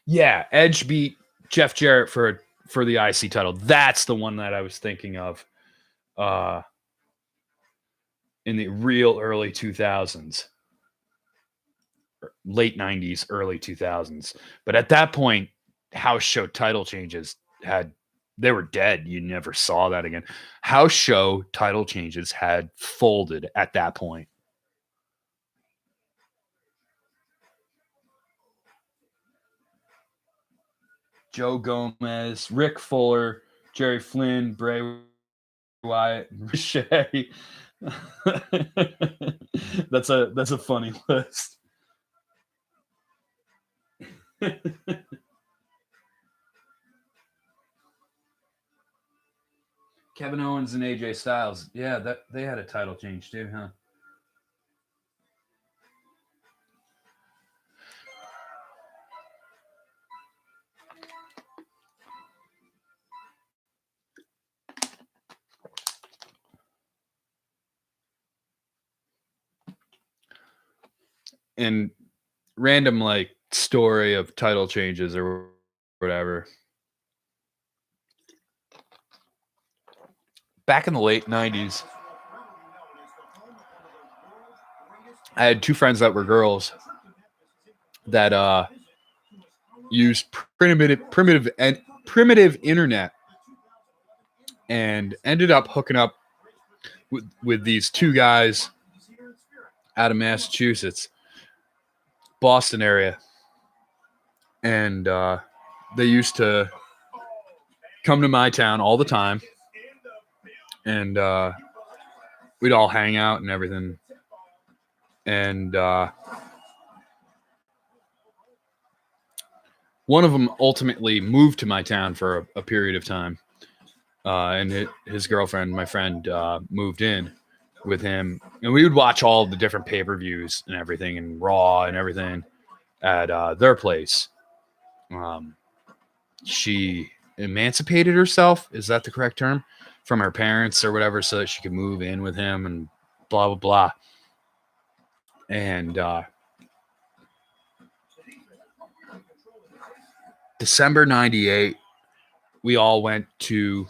Yeah, Edge beat Jeff Jarrett for the IC title. That's the one that I was thinking of in the real early 2000s. Late 90s, early 2000s. But at that point, house show title changes they were dead. You never saw that again. House show title changes had folded at that point. Joe Gomez, Rick Fuller, Jerry Flynn, Bray Wyatt, Ricochet. That's a funny list. Kevin Owens and AJ Styles. Yeah, that they had a title change too, huh? And random like story of title changes or whatever. Back in the late 90s, I had two friends that were girls that used primitive internet and ended up hooking up with these two guys out of Massachusetts, Boston area. And they used to come to my town all the time, and we'd all hang out and everything. And one of them ultimately moved to my town for a period of time, and his girlfriend, my friend, moved in with him, and we would watch all the different pay-per-views and everything, and Raw and everything at their place. She emancipated herself, is that the correct term, from her parents or whatever, so that she could move in with him and blah blah blah. And December 98, we all went to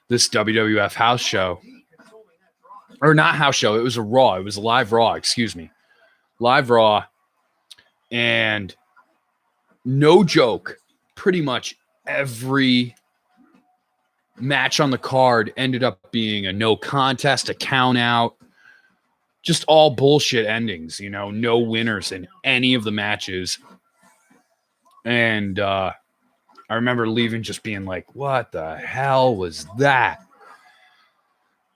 this WWF house show. Or not house show, it was a Raw. It was a live Raw, excuse me. Live Raw. And no joke, pretty much every match on the card ended up being a no contest, a count out, just all bullshit endings, you know, no winners in any of the matches. And I remember leaving just being like, what the hell was that?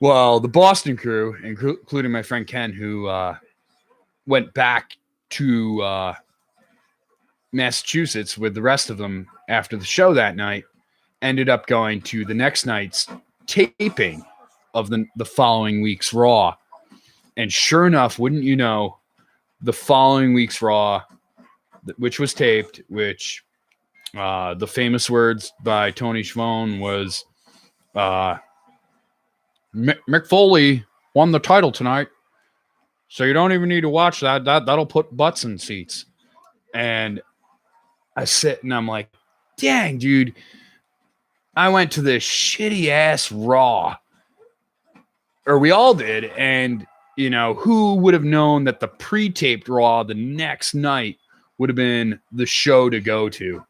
Well, the Boston crew, including my friend Ken, who went back to Massachusetts with the rest of them after the show that night, ended up going to the next night's taping of the following week's Raw. And sure enough, wouldn't you know, the following week's Raw, which was taped, which the famous words by Tony Schiavone was, Mick Foley won the title tonight, so you don't even need to watch that. That'll put butts in seats. And I sit and I'm like, dang, dude, I went to this shitty ass Raw, or we all did, and you know, who would have known that the pre-taped Raw the next night would have been the show to go to?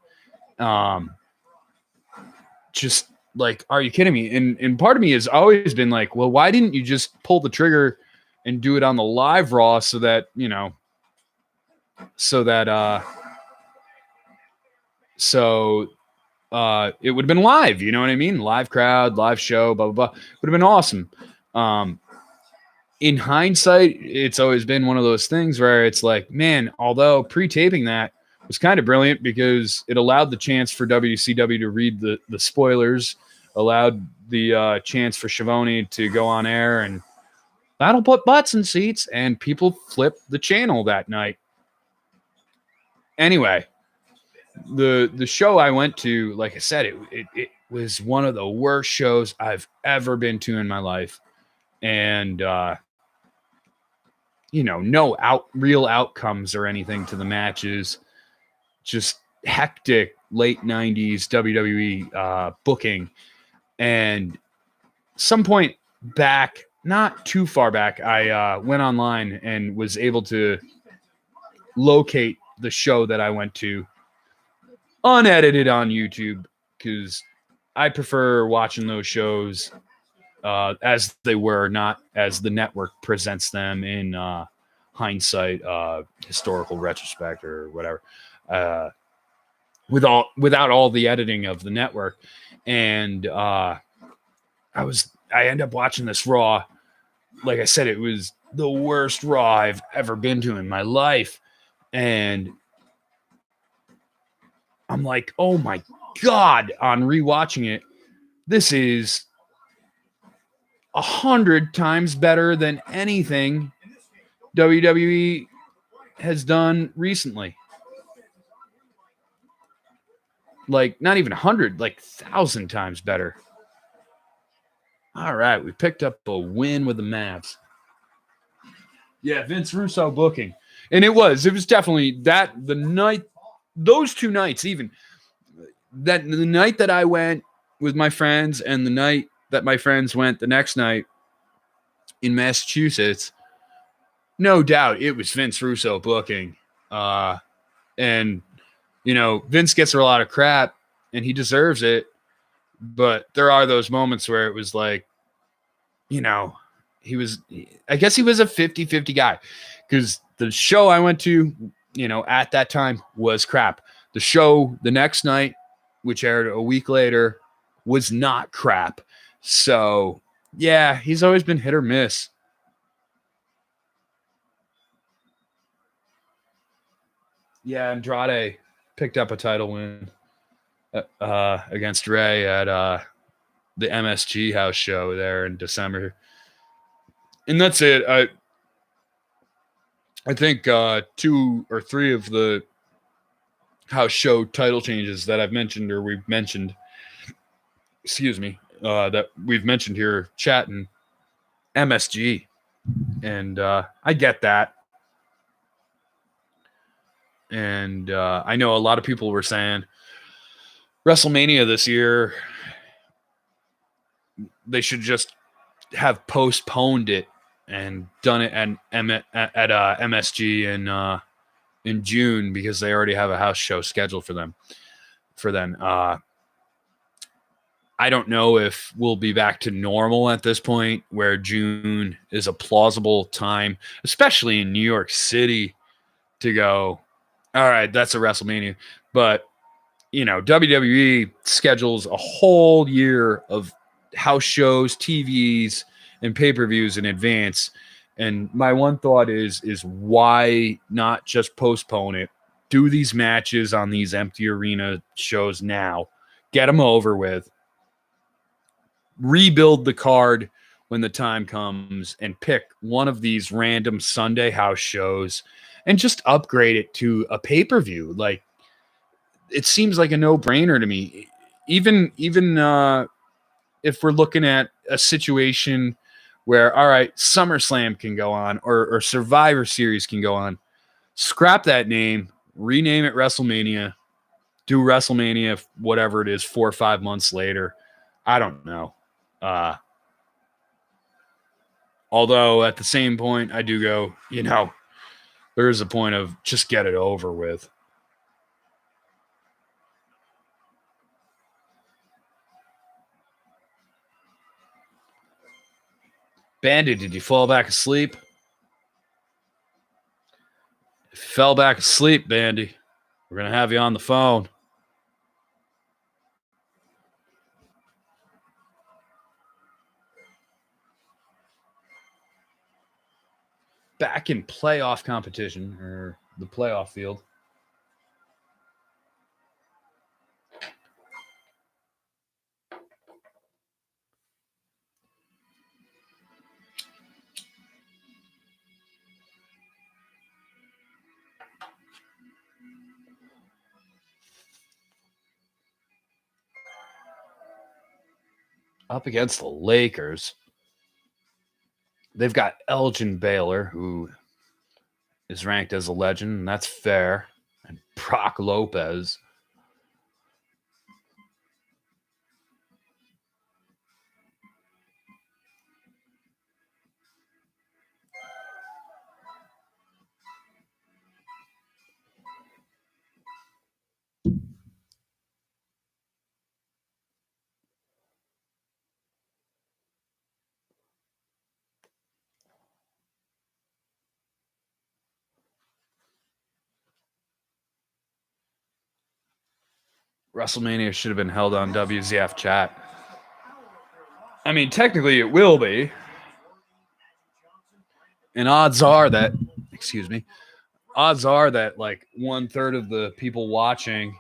Just like, are you kidding me? And part of me has always been like, well, why didn't you just pull the trigger and do it on the live Raw so that, you know, so that it would have been live, you know what I mean? Live crowd, live show, blah, blah, blah. Would have been awesome. In hindsight, it's always been one of those things where it's like, man, although pre-taping that was kind of brilliant because it allowed the chance for WCW to read the spoilers, allowed the chance for Schiavone to go on air, and that'll put butts in seats, and people flipped the channel that night. Anyway, the show I went to, like I said, it was one of the worst shows I've ever been to in my life. And, you know, no real outcomes or anything to the matches. Just hectic late 90s WWE booking. And some point back, not too far back, I went online and was able to locate the show that I went to unedited on YouTube, because I prefer watching those shows as they were, not as the network presents them in hindsight, historical retrospect or whatever, without all the editing of the network. And I ended up watching this Raw. Like I said, it was the worst Raw I've ever been to in my life. And I'm like, oh my God, on rewatching it, this is 100 times better than anything WWE has done recently. Like, not even 100, like 1,000 times better. All right, we picked up a win with the Mavs. Yeah, Vince Russo booking. And it was definitely the night, those two nights, even that the night that I went with my friends and the night that my friends went the next night in Massachusetts, no doubt it was Vince Russo booking. And, you know, Vince gets a lot of crap and he deserves it. But there are those moments where it was like, you know, I guess he was a 50-50 guy, because the show I went to, you know, at that time was crap. The show the next night which aired a week later, was not crap. So, yeah, he's always been hit or miss. Yeah, Andrade picked up a title win against Ray at the MSG house show there in December. And that's it. I think 2 or 3 of the house show title changes that I've mentioned or we've mentioned, that we've mentioned here chatting MSG. And I get that. And I know a lot of people were saying WrestleMania this year, they should just have postponed it and done it at MSG in June because they already have a house show scheduled for them. For then, I don't know if we'll be back to normal at this point, where June is a plausible time, especially in New York City, to go, all right, that's a WrestleMania. But, WWE schedules a whole year of house shows, TVs, and pay-per-views in advance. And my one thought is why not just postpone it? Do these matches on these empty arena shows now. Get them over with. Rebuild the card when the time comes and pick one of these random Sunday house shows and just upgrade it to a pay-per-view. Like, it seems like a no-brainer to me. Even if we're looking at a situation where, all right, SummerSlam can go on or Survivor Series can go on, scrap that name, rename it WrestleMania, do WrestleMania, whatever it is, 4 or 5 months later. I don't know. Although at the same point, I do go, there is a point of just get it over with. Bandy, did you fall back asleep? If you fell back asleep, Bandy, we're going to have you on the phone. Back in playoff competition, or the playoff field. Up against the Lakers. They've got Elgin Baylor, who is ranked as a legend, and that's fair. And Brock Lopez. WrestleMania should have been held on WZF chat. I mean, technically it will be. And odds are that like 1/3 of the people watching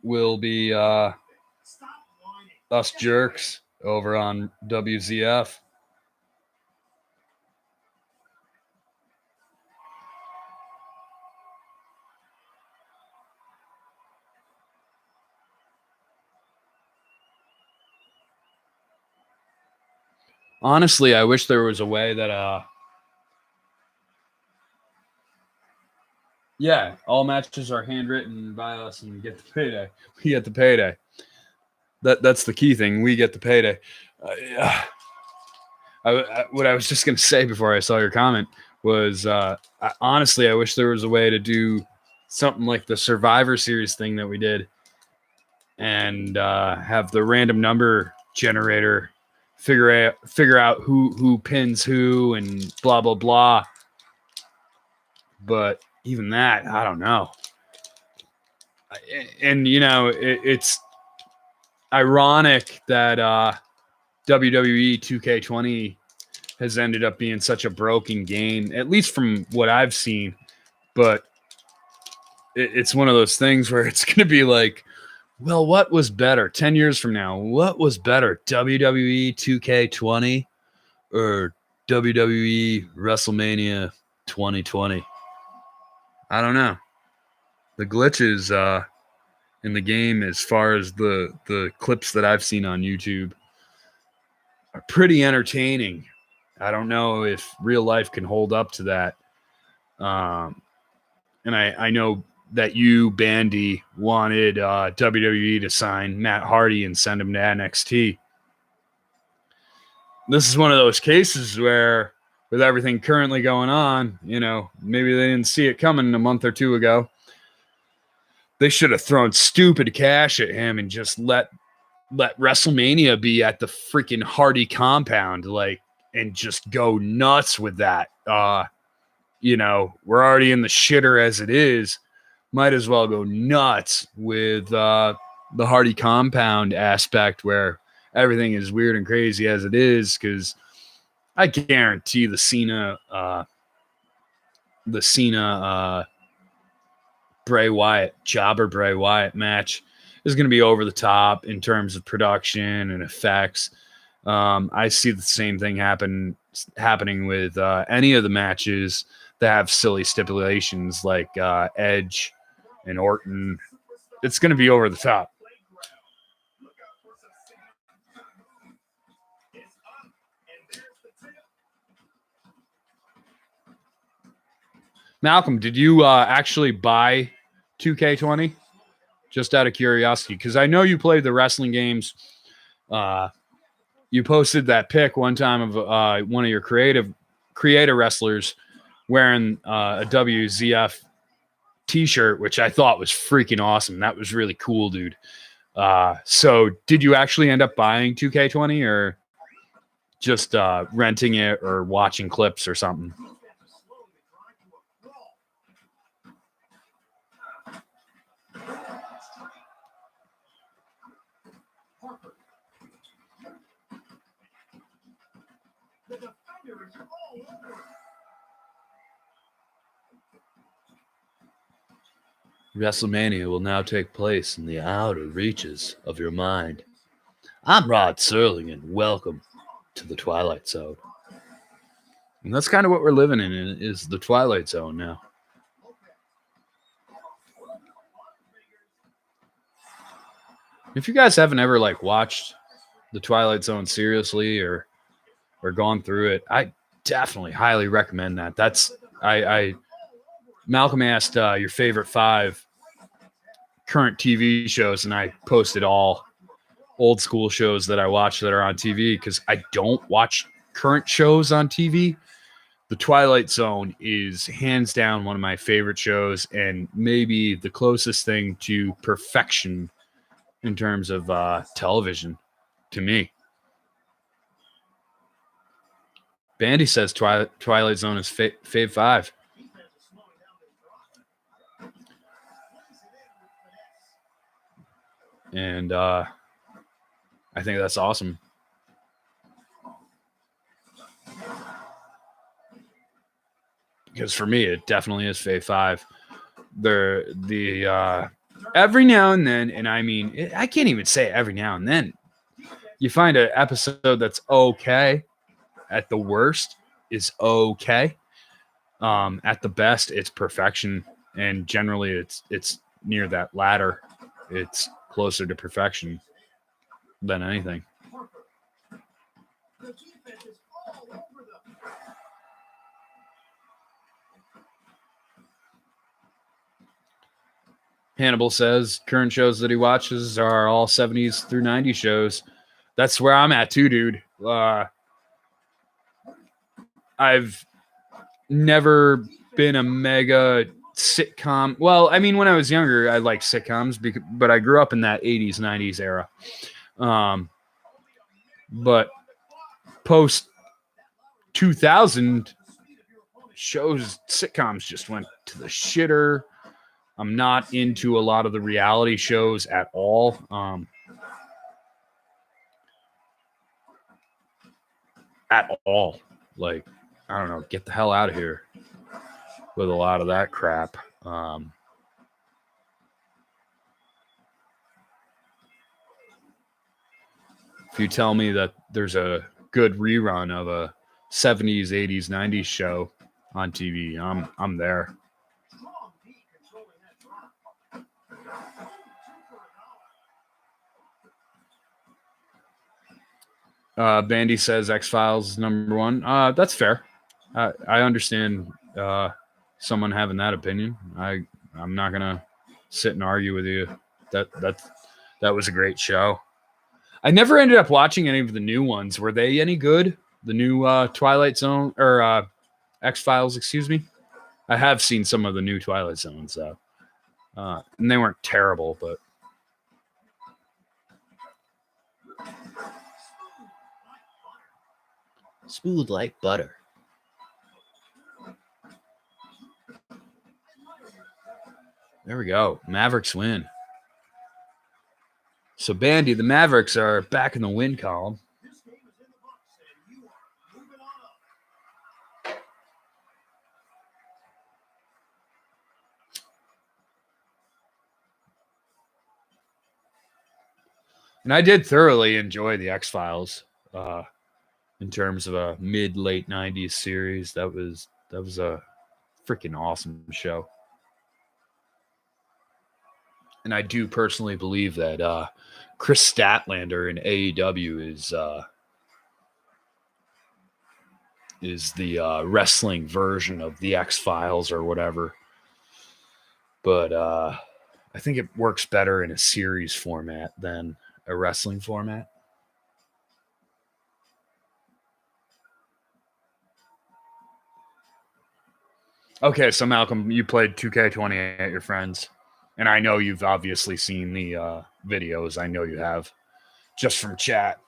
will be us jerks over on WZF. Honestly, I wish there was a way that all matches are handwritten by us and we get the payday. We get the payday. That's the key thing. We get the payday. What I was just going to say before I saw your comment was, honestly, I wish there was a way to do something like the Survivor Series thing that we did and have the random number generator figure out who pins who and blah, blah, blah. But even that, I don't know. And it's ironic that WWE 2K20 has ended up being such a broken game, at least from what I've seen. But it's one of those things where it's going to be like, well, what was better 10 years from now? What was better, WWE 2K20 or WWE WrestleMania 2020? I don't know. The glitches in the game, as far as the clips that I've seen on YouTube, are pretty entertaining. I don't know if real life can hold up to that. And I know that you, Bandy, wanted WWE to sign Matt Hardy and send him to NXT. This is one of those cases where, with everything currently going on, maybe they didn't see it coming a month or two ago. They should have thrown stupid cash at him and just let WrestleMania be at the freaking Hardy compound, and just go nuts with that. We're already in the shitter as it is. Might as well go nuts with the Hardy compound aspect, where everything is weird and crazy as it is, because I guarantee the Cena Bray Wyatt, Jobber Bray Wyatt match is going to be over the top in terms of production and effects. I see the same thing happening with any of the matches that have silly stipulations like Edge and Orton. It's going to be over the top. Malcolm, did you actually buy 2K20? Just out of curiosity, because I know you played the wrestling games. You posted that pic one time of one of your creator wrestlers wearing a WZF t-shirt, which I thought was freaking awesome. That was really cool, dude. So did you actually end up buying 2K20 or just renting it or watching clips or something? WrestleMania will now take place in the outer reaches of your mind. I'm Rod Serling, and welcome to the Twilight Zone. And that's kind of what we're living in, is the Twilight Zone now. If you guys haven't ever watched the Twilight Zone seriously or gone through it, I definitely highly recommend that. That's Malcolm asked your favorite 5 current TV shows, and I posted all old school shows that I watch that are on TV, because I don't watch current shows on TV. The Twilight Zone is hands down one of my favorite shows, and maybe the closest thing to perfection in terms of television to me. Bandy says Twilight Zone is Fave 5. And I think that's awesome. Because for me, it definitely is Fave 5. Every now and then, and I mean, I can't even say every now and then, you find an episode that's okay. At the worst, is okay. At the best, it's perfection, and generally, it's near that latter. It's closer to perfection than anything. Hannibal says current shows that he watches are all 70s through 90s shows. That's where I'm at too, dude. I've never been a mega sitcom. Well, I mean, when I was younger, I liked sitcoms, but I grew up in that 80s, 90s era. But post 2000 shows, sitcoms just went to the shitter. I'm not into a lot of the reality shows at all. At all. Like, I don't know, get the hell out of here with a lot of that crap. If you tell me that there's a good rerun of a 70s, 80s, 90s show on TV, I'm there. Strong D controlling that drop. Two for a dollar. Bandy says X-Files is number one. That's fair. I understand someone having that opinion. I'm not gonna sit and argue with you. That was a great show. I never ended up watching any of the new ones. Were they any good? The new Twilight Zone or X-Files, excuse me. I have seen some of the new Twilight Zones though, and they weren't terrible, but. Smooth like butter. There we go. Mavericks win. So, Bandy, the Mavericks are back in the win column. This game is in the books, and you are moving on up. And I did thoroughly enjoy the X-Files in terms of a mid-late 90s series. That was a freaking awesome show. And I do personally believe that Chris Statlander in AEW is the wrestling version of the X-Files or whatever. But I think it works better in a series format than a wrestling format. Okay, so Malcolm, you played 2K20 at your friends. And I know you've obviously seen the videos. I know you have. Just from chat.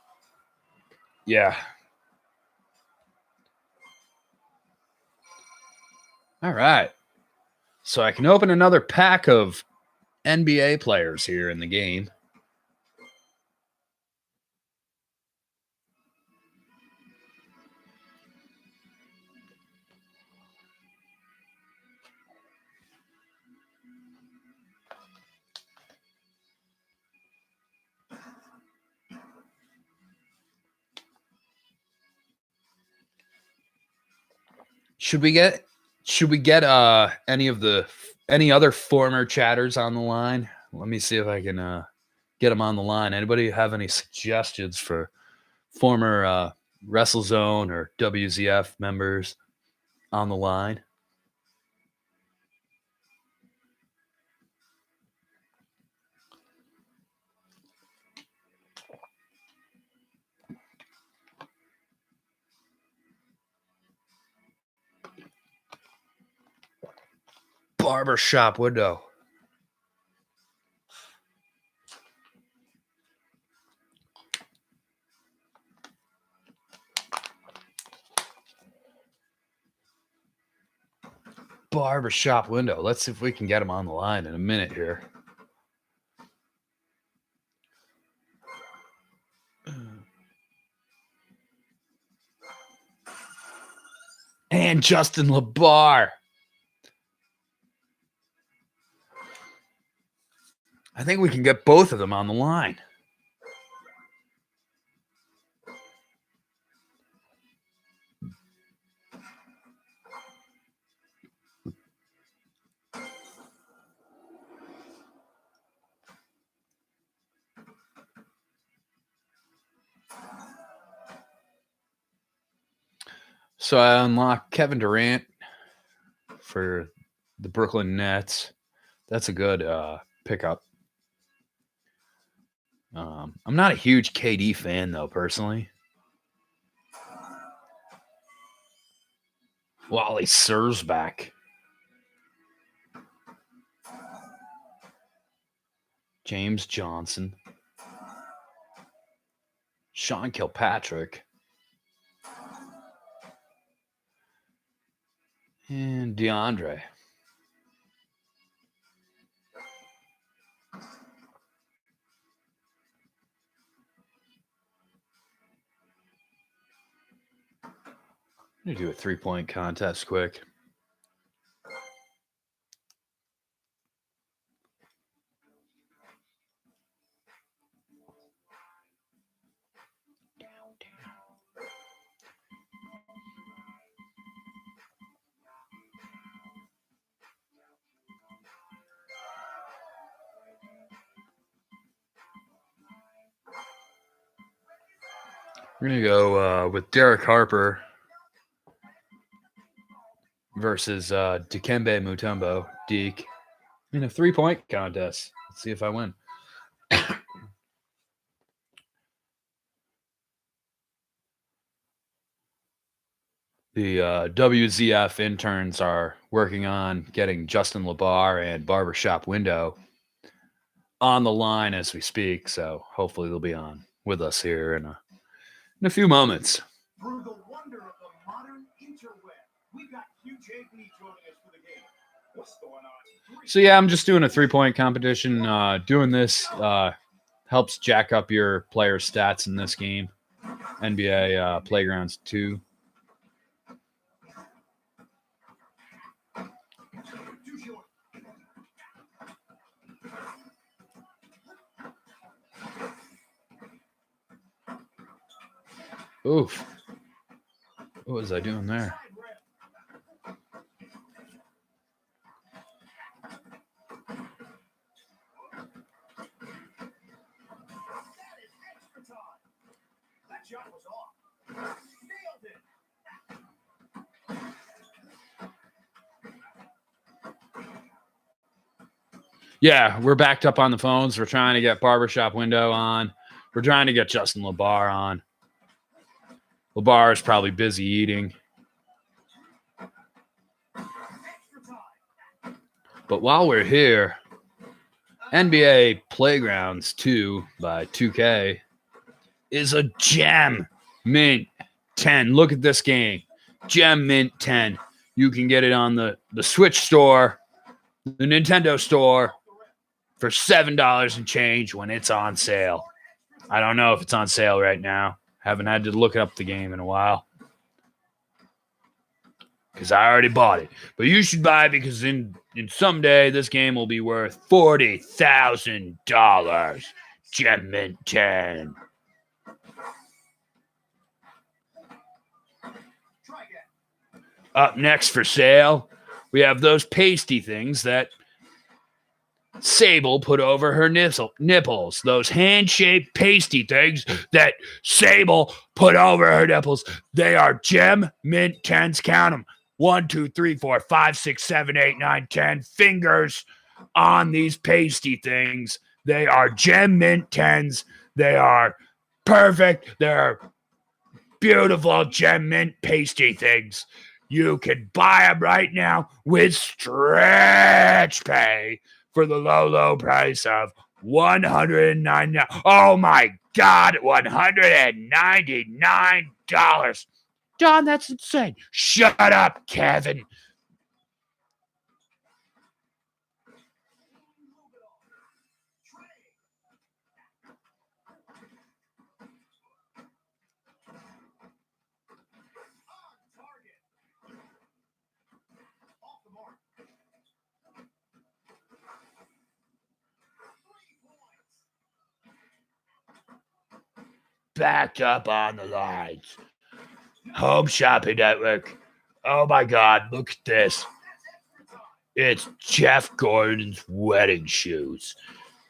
Yeah. All right. So I can open another pack of NBA players here in the game. Should we get any other former chatters on the line? Let me see if I can get them on the line. Anybody have any suggestions for former WrestleZone or WZF members on the line? Barbershop window. Barbershop window. Let's see if we can get him on the line in a minute here. And Justin LeBar. I think we can get both of them on the line. So I unlocked Kevin Durant for the Brooklyn Nets. That's a good pickup. I'm not a huge KD fan, though, personally. Wally Serves back. James Johnson. Sean Kilpatrick. And DeAndre. I'm gonna do a 3-point contest quick. We're gonna go with Derek Harper versus Dikembe Mutombo, Deke, in a 3-point contest. Let's see if I win. The WZF interns are working on getting Justin LeBar and Barbershop Window on the line as we speak, so hopefully they'll be on with us here in a few moments. Through the wonder of the modern interweb, we've got QJB joining us for the game. What's going on? So yeah, I'm just doing a 3-point competition. Doing this helps jack up your player stats in this game. NBA Playgrounds 2. Too short. Oof. What was I doing there? Side rep. That is extra time. That shot was off. Nailed it. Yeah, we're backed up on the phones. We're trying to get Barbershop Window on. We're trying to get Justin LeBar on. LeBar is probably busy eating. Extra time. But while we're here, NBA Playgrounds 2 by 2K is a gem mint 10. Look at this game. Gem mint 10. You can get it on the Switch store, the Nintendo store, for $7 and change when it's on sale. I don't know if it's on sale right now. Haven't had to look up the game in a while because I already bought it. But you should buy it because in someday this game will be worth $40,000. Gem mint 10. Try again. Up next for sale, we have those pasty things that Sable put over her nipples. Those hand-shaped pasty things that Sable put over her nipples. They are gem mint 10s. Count them. 1, 2, 3, 4, 5, 6, 7, 8, 9, 10 fingers on these pasty things. They are gem mint 10s. They are perfect. They're beautiful gem mint pasty things. You can buy them right now with Stretch Pay for the low, low price of $199. Oh my God, $199. Don, that's insane. Shut up, Kevin. Backed up on the lines. Home Shopping Network. Oh my God, look at this. It's Jeff Gordon's wedding shoes.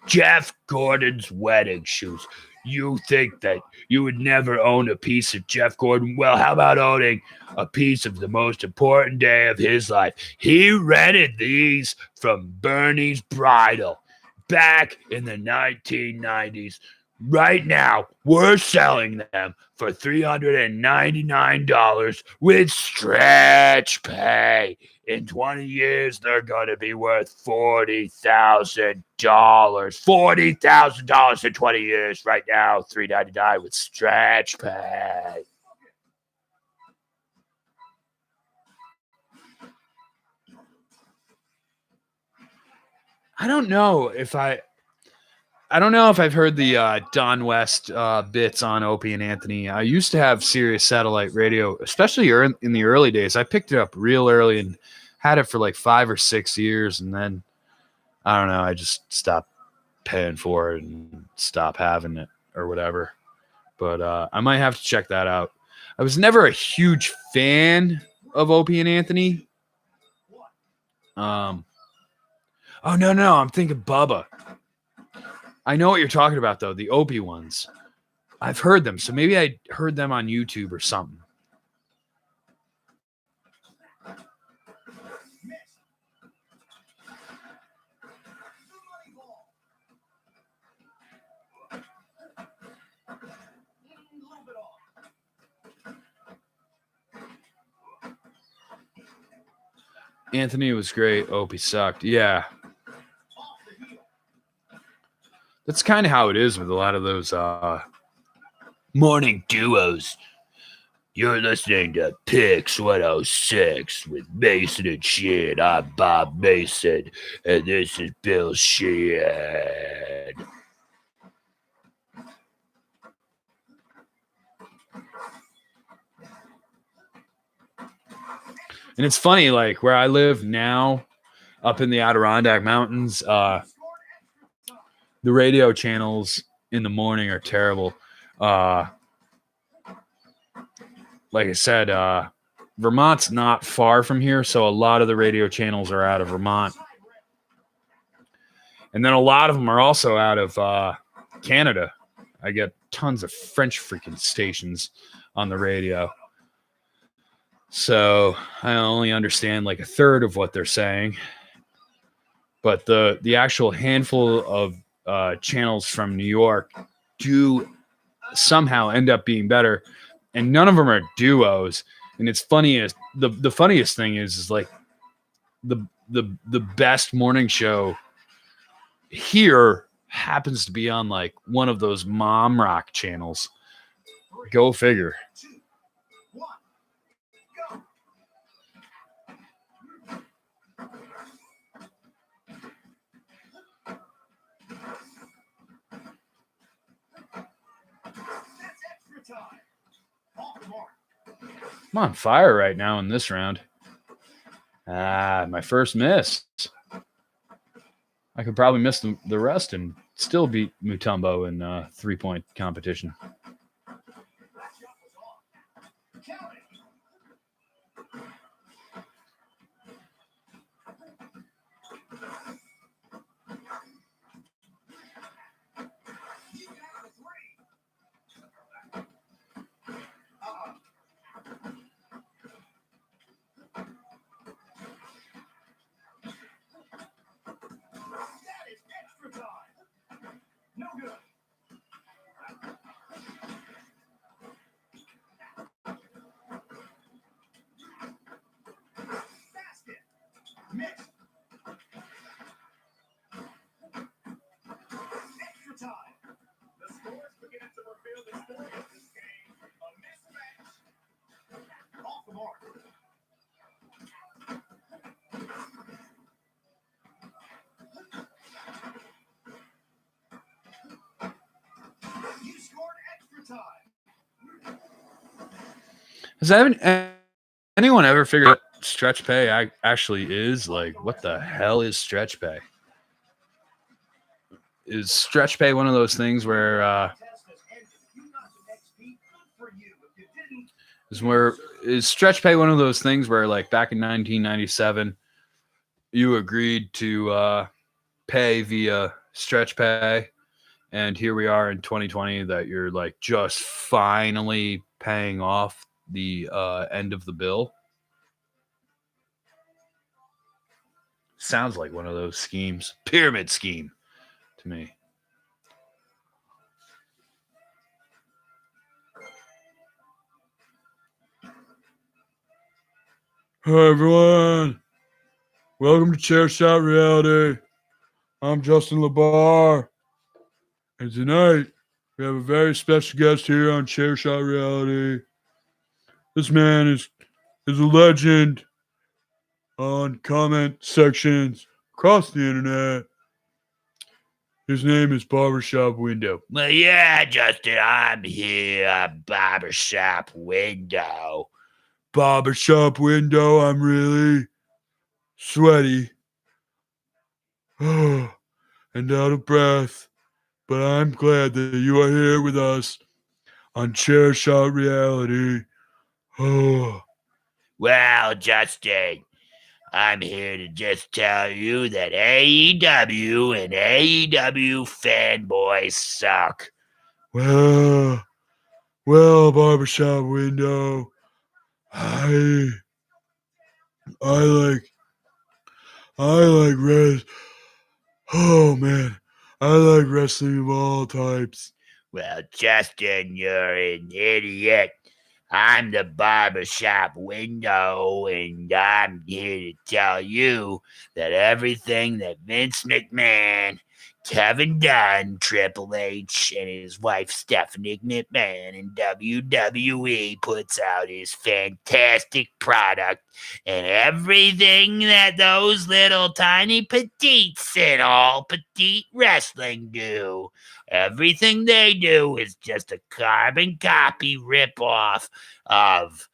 Jeff Gordon's wedding shoes. You think that you would never own a piece of Jeff Gordon? Well, how about owning a piece of the most important day of his life? He rented these from Bernie's Bridal back in the 1990s. Right now, we're selling them for $399 with Stretch Pay. In 20 years, they're going to be worth $40,000. $40,000 in 20 years. Right now, $399 with Stretch Pay. I don't know if I I don't know if I've heard the Don West bits on Opie and Anthony. I used to have Sirius satellite radio, especially in the early days. I picked it up real early and had it for like 5 or 6 years, and then I don't know. I just stopped paying for it and stopped having it or whatever. But I might have to check that out. I was never a huge fan of Opie and Anthony. Oh no, I'm thinking Bubba. I know what you're talking about though, the Opie ones. I've heard them, so maybe I heard them on YouTube or something. Anthony was great. Opie sucked. Yeah. That's kind of how it is with a lot of those morning duos. You're listening to Pix 106 with Mason and Sheen. I'm Bob Mason, and this is Bill Sheen. And it's funny, like where I live now, up in the Adirondack Mountains, the radio channels in the morning are terrible. Like I said, Vermont's not far from here, so a lot of the radio channels are out of Vermont. And then a lot of them are also out of Canada. I get tons of French freaking stations on the radio. So I only understand like a third of what they're saying. But the actual handful of channels from New York do somehow end up being better. And none of them are duos. And it's funniest. The funniest thing is like the best morning show here happens to be on like one of those mom rock channels. Go figure. I'm on fire right now in this round. My first miss. I could probably miss the rest and still beat Mutombo in 3-point competition. Has anyone ever figured out what stretch pay actually is? Like, what the hell is stretch pay? Is stretch pay one of those things where is stretch pay one of those things where like back in 1997 you agreed to pay via stretch pay, and here we are in 2020 that you're like just finally paying off the end of the bill? Sounds like one of those schemes. Pyramid scheme to me. Hi everyone. Welcome to Chair Shot Reality. I'm Justin LaBar. And tonight we have a very special guest here on Chair Shot Reality. This man is a legend on comment sections across the internet. His name is Barbershop Window. Well, yeah, Justin, I'm here at Barbershop Window. Barbershop Window, I'm really sweaty. Oh, and out of breath. But I'm glad that you are here with us on Chair Shot Reality. Oh. Well, Justin, I'm here to just tell you that AEW and AEW fanboys suck. Well, Barbershop Window, I like res. Oh man, I like wrestling of all types. Well, Justin, you're an idiot. I'm the Barbershop Window, and I'm here to tell you that everything that Vince McMahon, Kevin Dunn, Triple H, and his wife Stephanie McMahon in WWE puts out is fantastic product, and everything that those little tiny petites in all petite wrestling do, everything they do is just a carbon copy ripoff of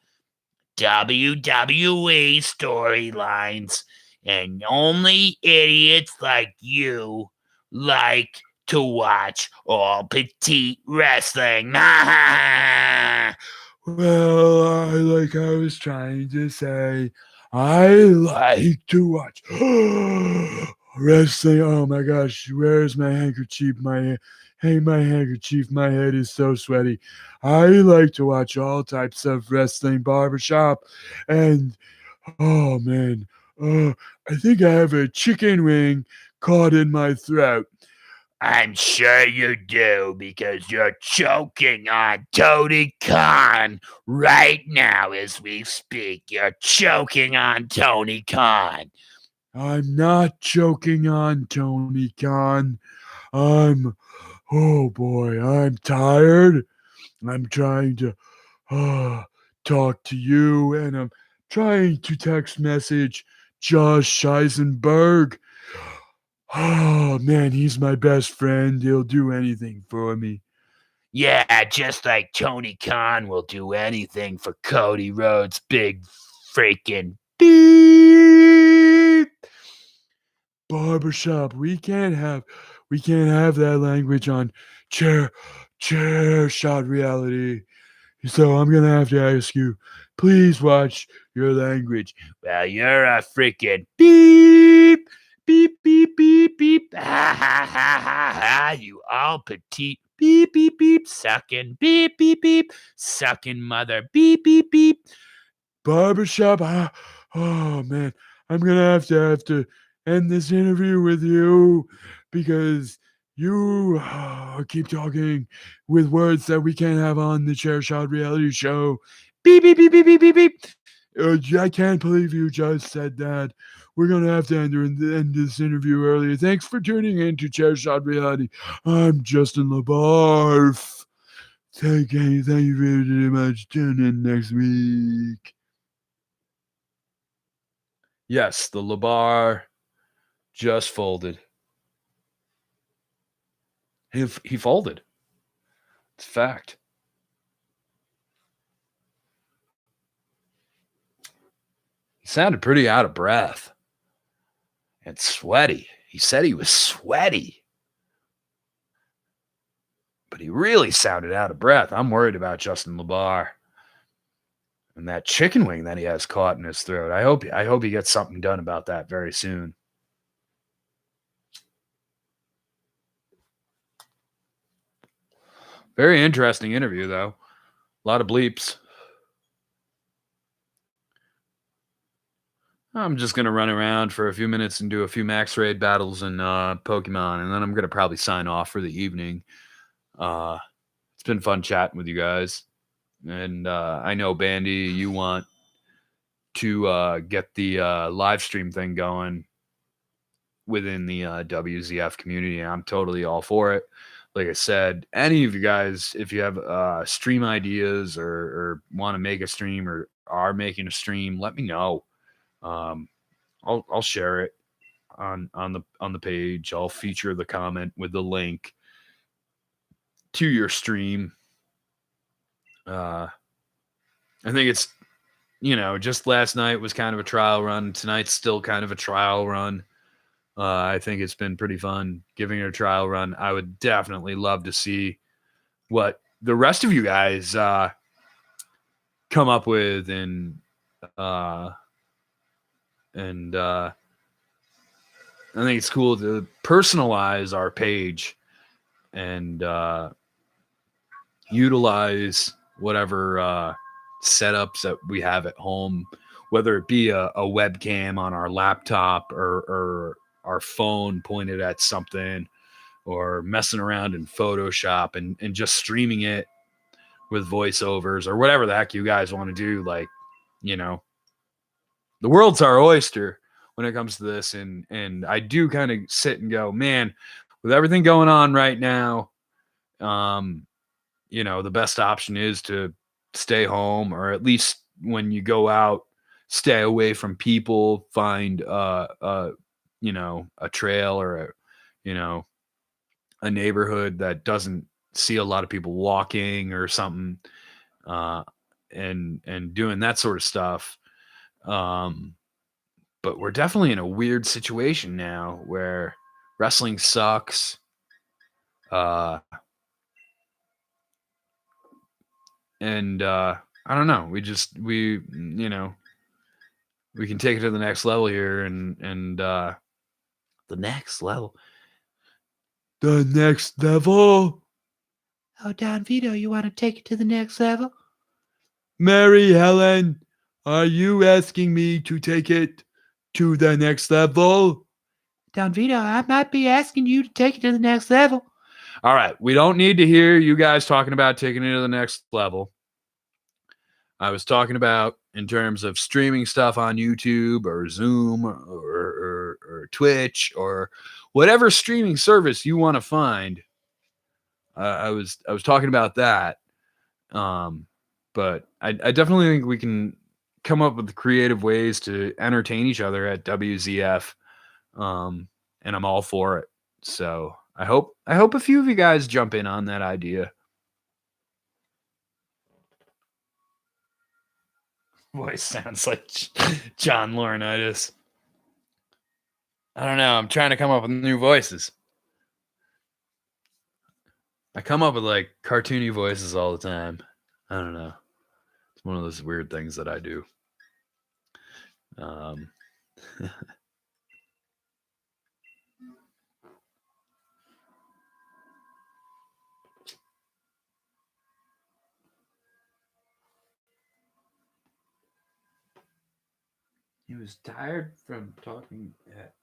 WWE storylines, and only idiots like you like to watch all petite wrestling. Well, like I was trying to say, I like to watch wrestling. Oh my gosh, where's my handkerchief? My handkerchief. My head is so sweaty. I like to watch all types of wrestling, barbershop, and oh man, I think I have a chicken wing caught in my throat. I'm sure you do, because you're choking on Tony Khan right now as we speak. You're choking on Tony Khan. I'm not choking on Tony Khan. Oh boy, I'm tired. I'm trying to talk to you, and I'm trying to text message Josh Eisenberg. Oh man, he's my best friend. He'll do anything for me. Yeah, just like Tony Khan will do anything for Cody Rhodes' big freaking beep. Barbershop, we can't have that language on chair shot reality. So I'm gonna have to ask you, please watch your language. Well, you're a freaking beep, beep, beep, beep, beep. Ha ha ha ha ha. You all petite beep, beep, beep, sucking beep, beep, beep, sucking mother beep, beep, beep. Barbershop. Oh man, I'm gonna have to end this interview with you because you keep talking with words that we can't have on the Chair Shot Reality Show. Beep beep beep beep beep beep beep. I can't believe you just said that. We're gonna have to end this interview earlier. Thanks for tuning in to Chair Shot Reality. I'm Justin LaBarf. Thank you very much. Tune in next week. Yes, the LaBar just folded. He folded. It's a fact. He sounded pretty out of breath and sweaty. He said he was sweaty, but he really sounded out of breath. I'm worried about Justin LaBar and that chicken wing that he has caught in his throat. I hope he gets something done about that very soon. Very interesting interview, though. A lot of bleeps. I'm just going to run around for a few minutes and do a few max raid battles in Pokemon, and then I'm going to probably sign off for the evening. It's been fun chatting with you guys. And I know, Bandy, you want to get the live stream thing going within the WZF community. I'm totally all for it. Like I said, any of you guys, if you have stream ideas or want to make a stream or are making a stream, let me know. I'll share it. on the page. I'll feature the comment with the link to your stream. I think it's, just last night was kind of a trial run. Tonight's still kind of a trial run. I think it's been pretty fun giving it a trial run. I would definitely love to see what the rest of you guys come up with, and I think it's cool to personalize our page and utilize whatever setups that we have at home, whether it be a webcam on our laptop or our phone pointed at something, or messing around in Photoshop and just streaming it with voiceovers or whatever the heck you guys want to do. Like, the world's our oyster when it comes to this. And I do kind of sit and go, man, with everything going on right now, the best option is to stay home, or at least when you go out, stay away from people, find a trail or a neighborhood that doesn't see a lot of people walking or something, and doing that sort of stuff. But we're definitely in a weird situation now where wrestling sucks. And I don't know. We can take it to the next level here, and the next level. The next level. Oh, Don Vito, you want to take it to the next level? Mary Helen, are you asking me to take it to the next level? Don Vito, I might be asking you to take it to the next level. All right. We don't need to hear you guys talking about taking it to the next level. I was talking about in terms of streaming stuff on YouTube or Zoom or Twitch or whatever streaming service you want to find. I was talking about that. But I definitely think we can come up with creative ways to entertain each other at WZF. And I'm all for it. So I hope a few of you guys jump in on that idea. Voice sounds like John Laurinaitis. I don't know. I'm trying to come up with new voices. I come up with like cartoony voices all the time. I don't know. It's one of those weird things that I do. He was tired from talking at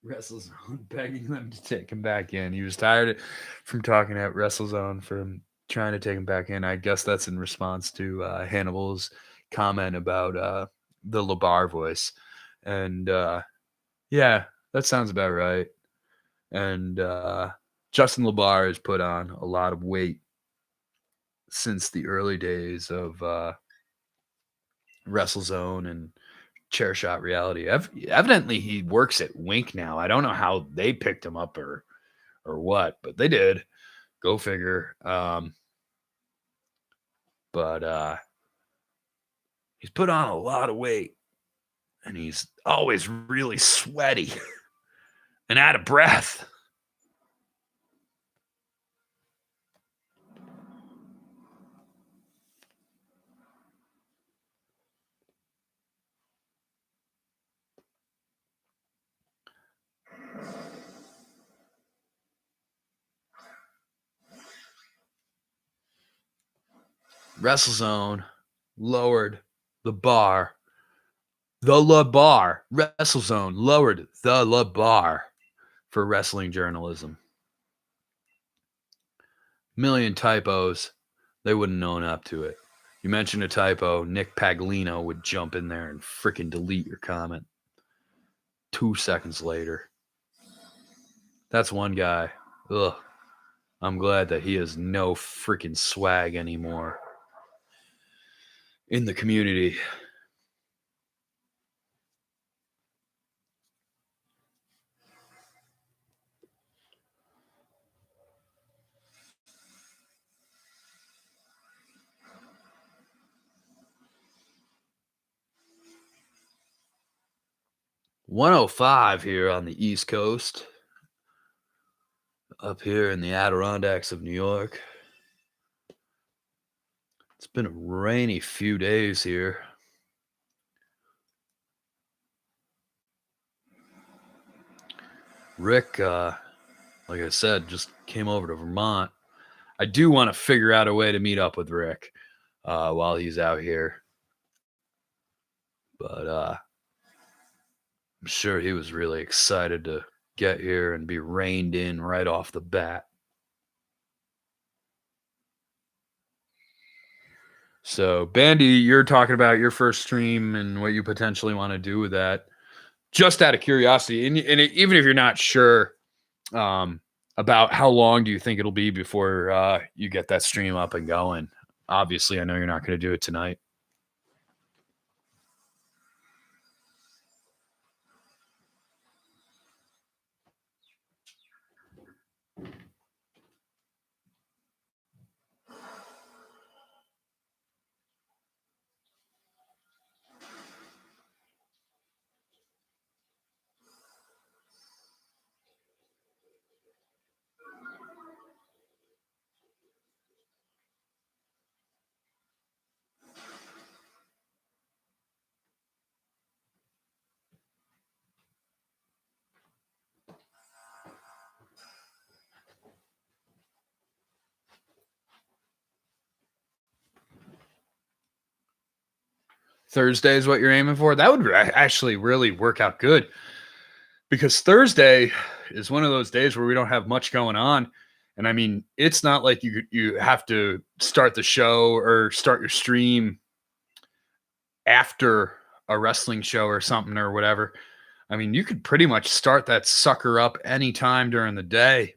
WrestleZone, begging them to take him back in. He was tired from talking at WrestleZone, from trying to take him back in. I guess that's in response to Hannibal's comment about the LeBar voice. And yeah, that sounds about right. And Justin LeBar has put on a lot of weight since the early days of WrestleZone and Chair Shot Reality. Evidently, he works at Wink now. I don't know how they picked him up or what, but they did. Go figure. But he's put on a lot of weight, and he's always really sweaty and out of breath. WrestleZone lowered the bar. The LeBar. WrestleZone lowered the LeBar for wrestling journalism. Million typos. They wouldn't own up to it. You mentioned a typo, Nick Paglino would jump in there and freaking delete your comment 2 seconds later. That's one guy. Ugh. I'm glad that he has no freaking swag anymore in the community. 105 here on the East Coast, up here in the Adirondacks of New York. It's been a rainy few days here. Rick, like I said, just came over to Vermont. I do want to figure out a way to meet up with Rick while he's out here. But I'm sure he was really excited to get here and be reined in right off the bat. So, Bandy, you're talking about your first stream and what you potentially want to do with that. Just out of curiosity, and even if you're not sure about how long do you think it'll be before you get that stream up and going? Obviously, I know you're not going to do it tonight. Thursday is what you're aiming for? That would actually really work out good, because Thursday is one of those days where we don't have much going on. And I mean, it's not like you have to start the show or start your stream after a wrestling show or something or whatever. I mean, you could pretty much start that sucker up anytime during the day.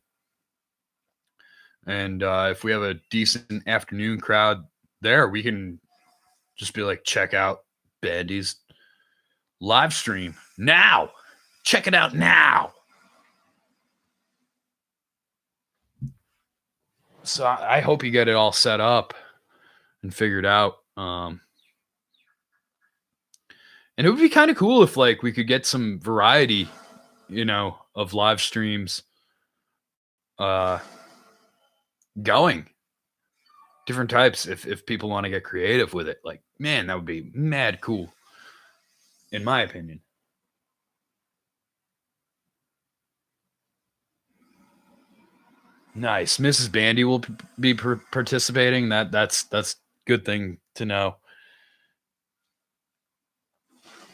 And if we have a decent afternoon crowd there, we can just be like, check out Bandy's live stream now. Check it out now. So I hope you get it all set up and figured out. And it would be kind of cool if like we could get some variety, of live streams going. Different types if people want to get creative with it. Like, man, that would be mad cool, in my opinion. Nice. Mrs. Bandy will be participating. That's good thing to know.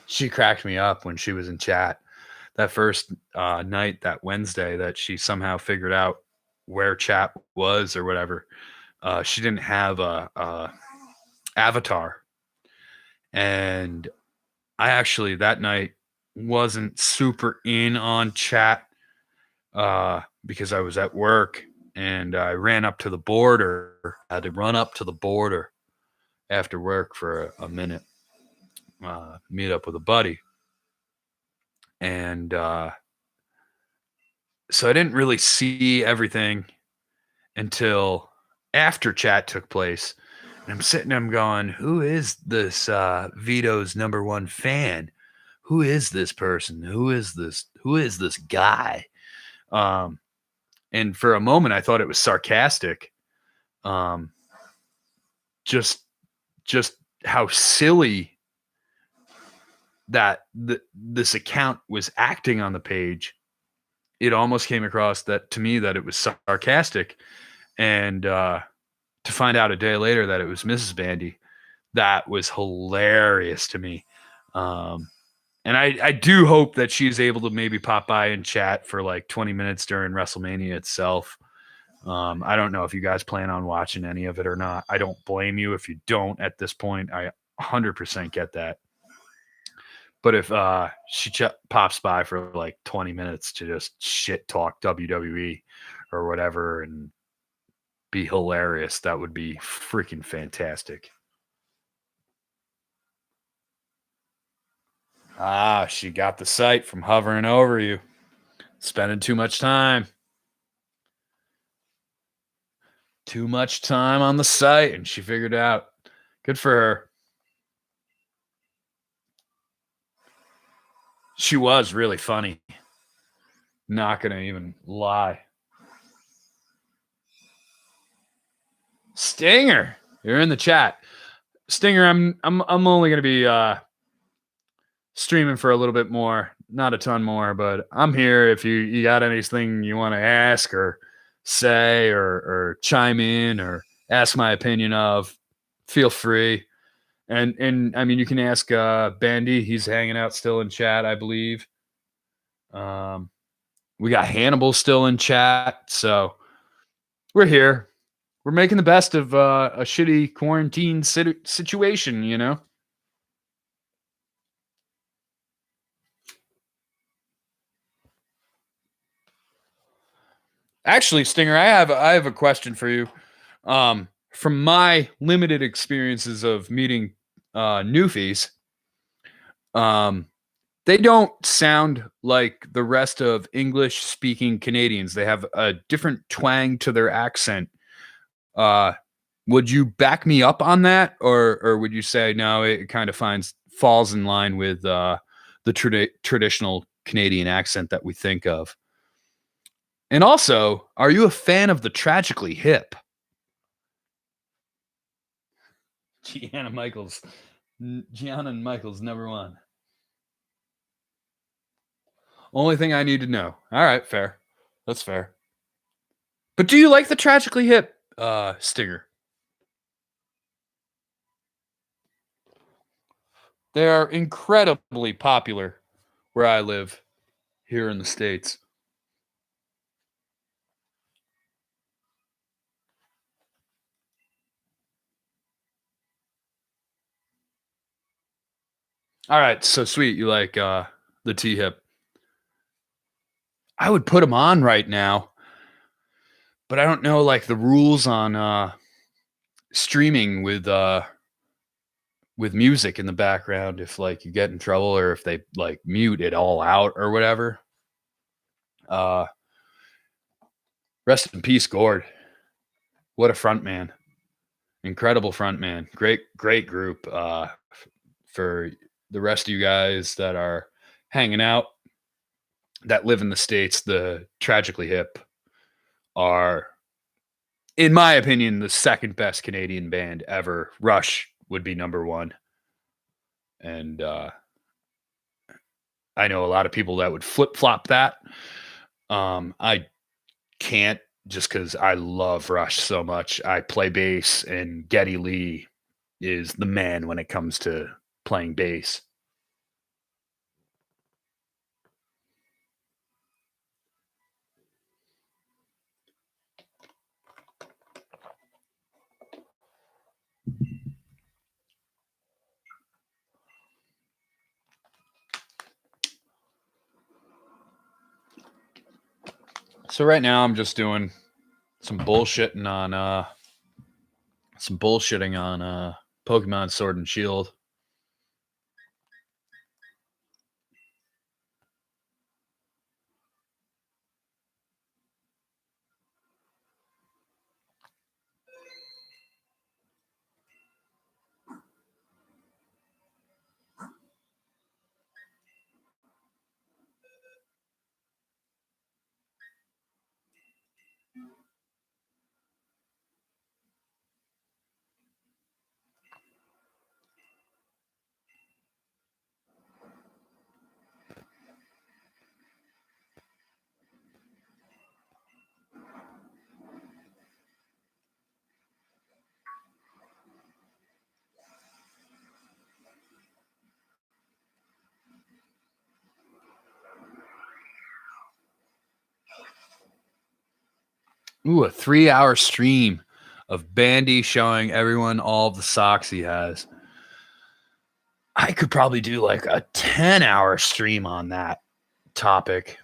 She cracked me up when she was in chat that first night, that Wednesday, that she somehow figured out where chat was or whatever. She didn't have a avatar, and I actually that night wasn't super in on chat because I was at work, and I ran up to the border. I had to run up to the border after work for a minute, meet up with a buddy, and so I didn't really see everything until after chat took place. And I'm sitting there, I'm going, who is this Vito's #1 fan? Who is this person? Who is this guy? And for a moment I thought it was sarcastic. Just how silly that this account was acting on the page. It almost came across that to me that it was sarcastic. And to find out a day later that it was Mrs. Bandy, that was hilarious to me. And I do hope that she's able to maybe pop by and chat for like 20 minutes during WrestleMania itself. I don't know if you guys plan on watching any of it or not. I don't blame you if you don't at this point. I 100% get that. But if she pops by for like 20 minutes to just shit talk WWE or whatever and be hilarious, that would be freaking fantastic. She got the site from hovering over you. Spending too much time. Too much time on the site, and she figured it out. Good for her. She was really funny. Not gonna even lie. Stinger, you're in the chat. Stinger, I'm only gonna be streaming for a little bit more, not a ton more, but I'm here if you got anything you want to ask or say or chime in or ask my opinion of, feel free. And I mean, you can ask Bandy. He's hanging out still in chat, I believe. We got Hannibal still in chat, so we're here. We're making the best of a shitty quarantine situation, you know. Actually, Stinger, I have a question for you. From my limited experiences of meeting newfies, they don't sound like the rest of English speaking Canadians. They have a different twang to their accent. Would you back me up on that, or would you say no? It kind of falls in line with the traditional Canadian accent that we think of. And also, are you a fan of the Tragically Hip? Gianna Michaels, number one. Only thing I need to know. All right, fair. That's fair. But do you like the Tragically Hip, Stinger? They are incredibly popular where I live here in the States. All right, so sweet. You like the T-Hip. I would put them on right now, but I don't know like the rules on streaming with music in the background, if like you get in trouble or if they like mute it all out or whatever. Rest in peace, Gord. What a front man. Incredible front man. Great group. For the rest of you guys that are hanging out that live in the States, the Tragically Hip are, in my opinion, the second best Canadian band ever. Rush would be number one. And I know a lot of people that would flip-flop that. I can't, just because I love Rush so much. I play bass, and Geddy Lee is the man when it comes to playing bass. So right now I'm just doing some bullshitting on Pokemon Sword and Shield. Ooh, a 3-hour stream of Bandy showing everyone all the socks he has. I could probably do like a 10-hour stream on that topic.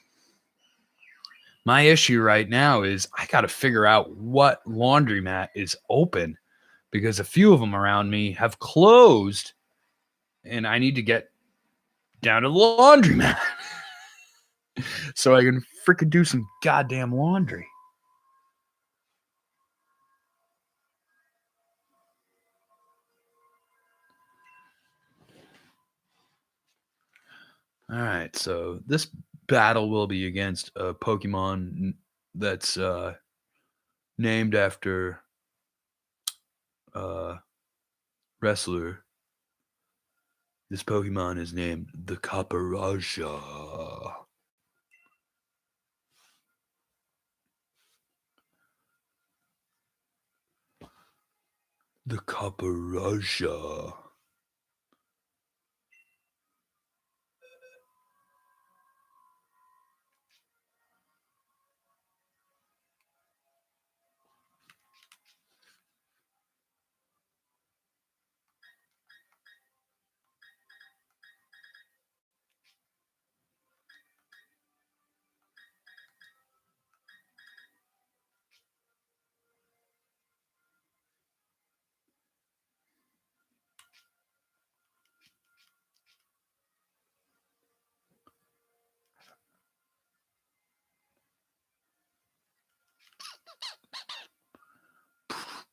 My issue right now is I got to figure out what laundromat is open, because a few of them around me have closed and I need to get down to the laundromat so I can freaking do some goddamn laundry. All right, so this battle will be against a Pokemon that's named after a wrestler. This Pokemon is named the Caparaja. The Caparaja.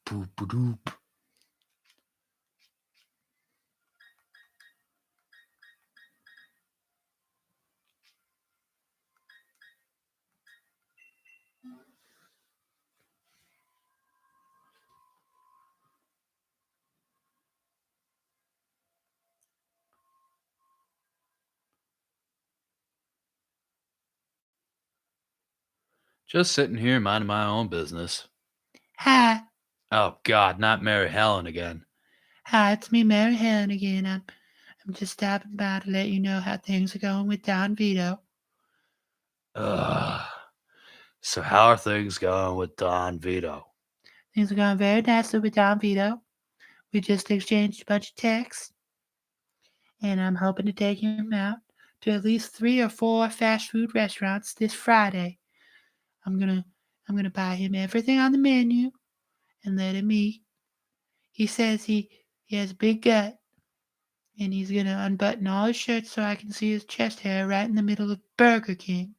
Boop, boop, doop. Just sitting here minding my own business. Hi. Oh God, not Mary Helen again. Hi, it's me, Mary Helen again. I'm just stopping by to let you know how things are going with Don Vito. Ugh. So how are things going with Don Vito? Things are going very nicely with Don Vito. We just exchanged a bunch of texts, and I'm hoping to take him out to at least 3 or 4 fast food restaurants this Friday. I'm gonna buy him everything on the menu and let him eat. He says he has a big gut, and he's gonna unbutton all his shirts so I can see his chest hair right in the middle of Burger King.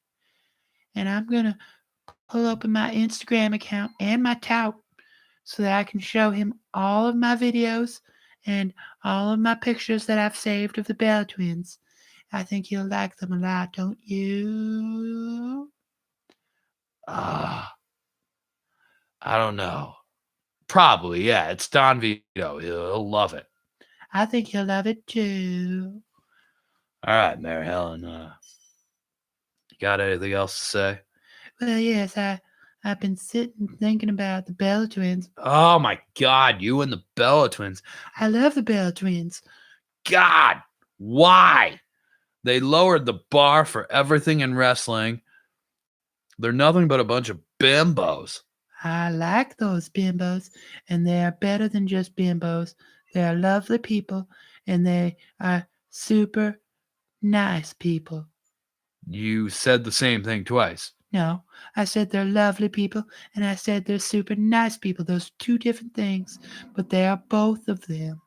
And I'm gonna pull open my Instagram account and my tout so that I can show him all of my videos and all of my pictures that I've saved of the Bell twins. I think he'll like them a lot, don't you? Ah, I don't know. Probably, yeah. It's Don Vito. He'll love it. I think he'll love it too. All right, Mary Helen. You got anything else to say? Well, yes, I've been sitting thinking about the Bell twins. Oh my God, you and the Bella twins. I love the Bell twins. God, why? They lowered the bar for everything in wrestling. They're nothing but a bunch of bimbos. I like those bimbos, and they are better than just bimbos. They are lovely people, and they are super nice people. You said the same thing twice. No, I said they're lovely people, and I said they're super nice people. Those are 2 different things, but they are both of them.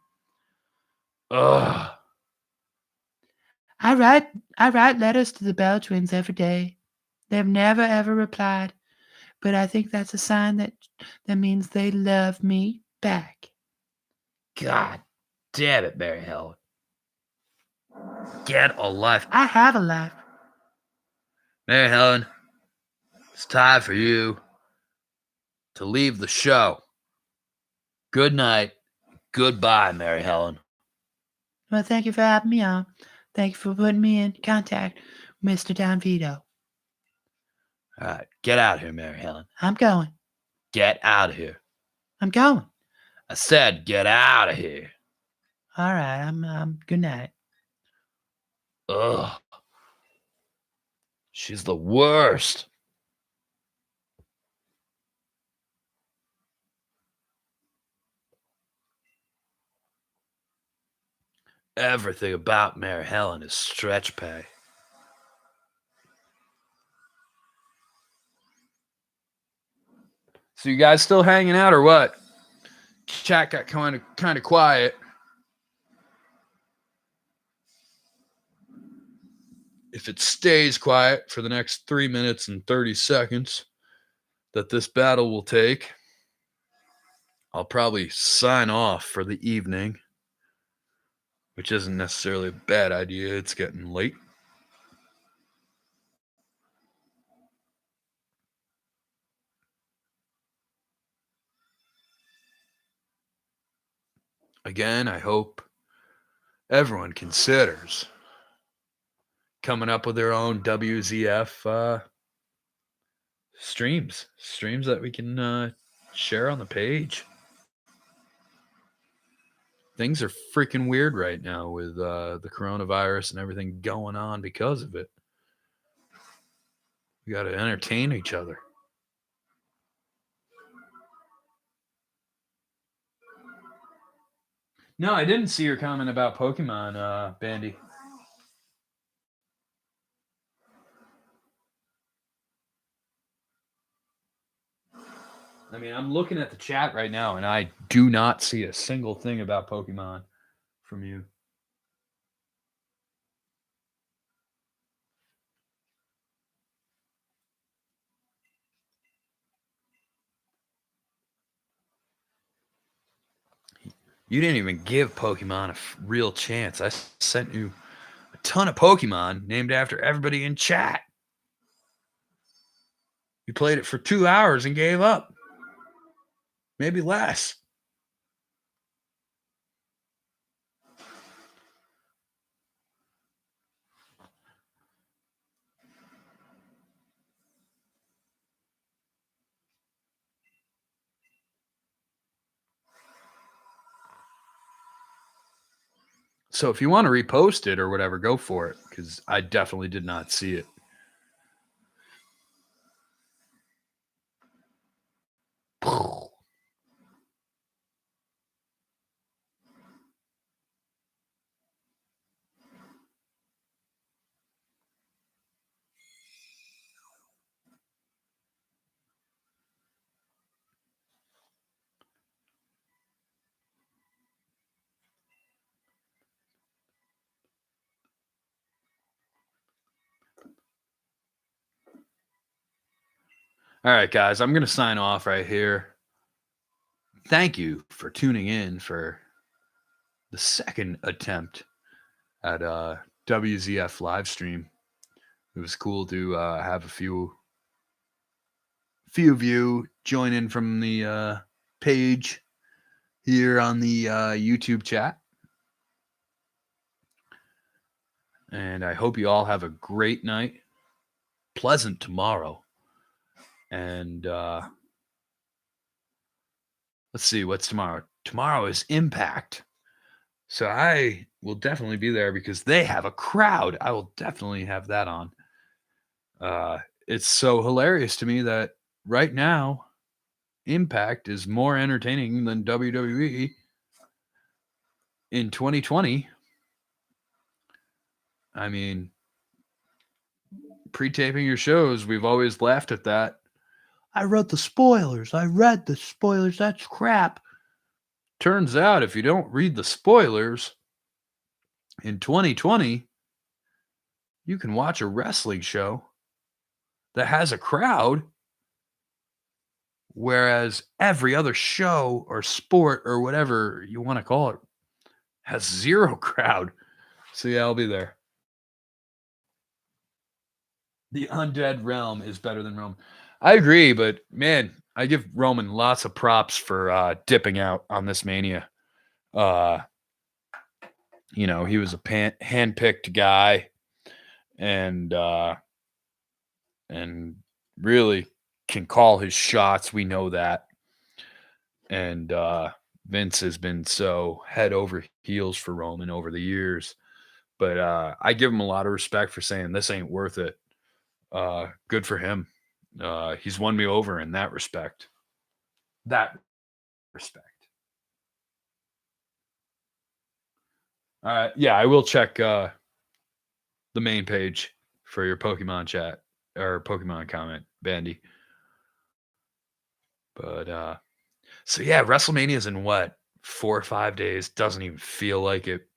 Ugh. I write letters to the Bell twins every day. They've never ever replied, but I think that's a sign that means they love me back. God damn it, Mary Helen. Get a life. I have a life. Mary Helen, it's time for you to leave the show. Good night. Goodbye, Mary Helen. Well, thank you for having me on. Thank you for putting me in contact with Mr. Don Vito. All right, get out of here, Mary Helen. I'm going. Get out of here. I'm going. I said get out of here. All right. I'm good night. Ugh. She's the worst. Everything about Mary Helen is stretch pay. So you guys still hanging out or what? Chat got kind of quiet. If it stays quiet for the next 3 minutes and 30 seconds that this battle will take, I'll probably sign off for the evening, which isn't necessarily a bad idea. It's getting late. again, I hope everyone considers coming up with their own WZF streams that we can share on the page. Things are freaking weird right now with the coronavirus and everything going on because of it. We got to entertain each other. No, I didn't see your comment about Pokemon, Bandy. I mean, I'm looking at the chat right now, and I do not see a single thing about Pokemon from you. You didn't even give Pokemon a real chance. I sent you a ton of Pokemon named after everybody in chat. You played it for 2 hours and gave up. Maybe less. So if you want to repost it or whatever, go for it, because I definitely did not see it. All right, guys, I'm going to sign off right here. Thank you for tuning in for the second attempt at WZF live stream. It was cool to have a few of you join in from the page here on the YouTube chat. And I hope you all have a great night, pleasant tomorrow. And let's see, what's tomorrow? Tomorrow is Impact. So I will definitely be there because they have a crowd. I will definitely have that on. It's so hilarious to me that right now, Impact is more entertaining than WWE in 2020. I mean, pre-taping your shows, we've always laughed at that. I read the spoilers. That's crap. Turns out if you don't read the spoilers in 2020, you can watch a wrestling show that has a crowd, whereas every other show or sport or whatever you want to call it has zero crowd. So yeah, I'll be there. The Undead Realm is better than Rome. I agree, but man, I give Roman lots of props for dipping out on this Mania. He was a hand-picked guy, and really can call his shots. We know that. And Vince has been so head over heels for Roman over the years. But I give him a lot of respect for saying this ain't worth it. Good for him. He's won me over in that respect. All right. Yeah, I will check the main page for your Pokemon chat or Pokemon comment, Bandy. But so yeah, WrestleMania is in what, 4 or 5 days? Doesn't even feel like it.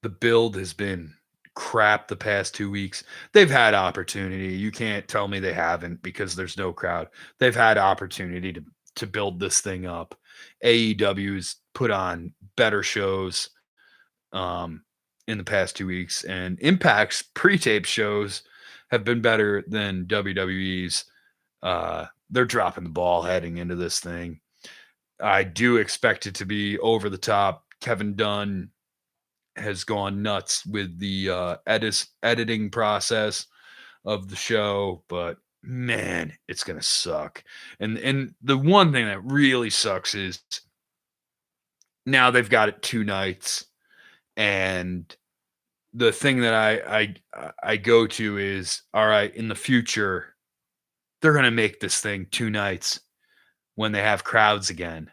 The build has been crap the past 2 weeks. They've had opportunity. You can't tell me they haven't because there's no crowd. They've had opportunity to build this thing up. AEW's put on better shows in the past 2 weeks, and Impact's pre-tape shows have been better than WWE's. They're dropping the ball heading into this thing. I do expect it to be over the top. Kevin Dunn has gone nuts with the editing process of the show, but man, it's gonna suck. And the one thing that really sucks is now they've got it 2 nights, and the thing that I go to is, all right, in the future, they're gonna make this thing 2 nights when they have crowds again.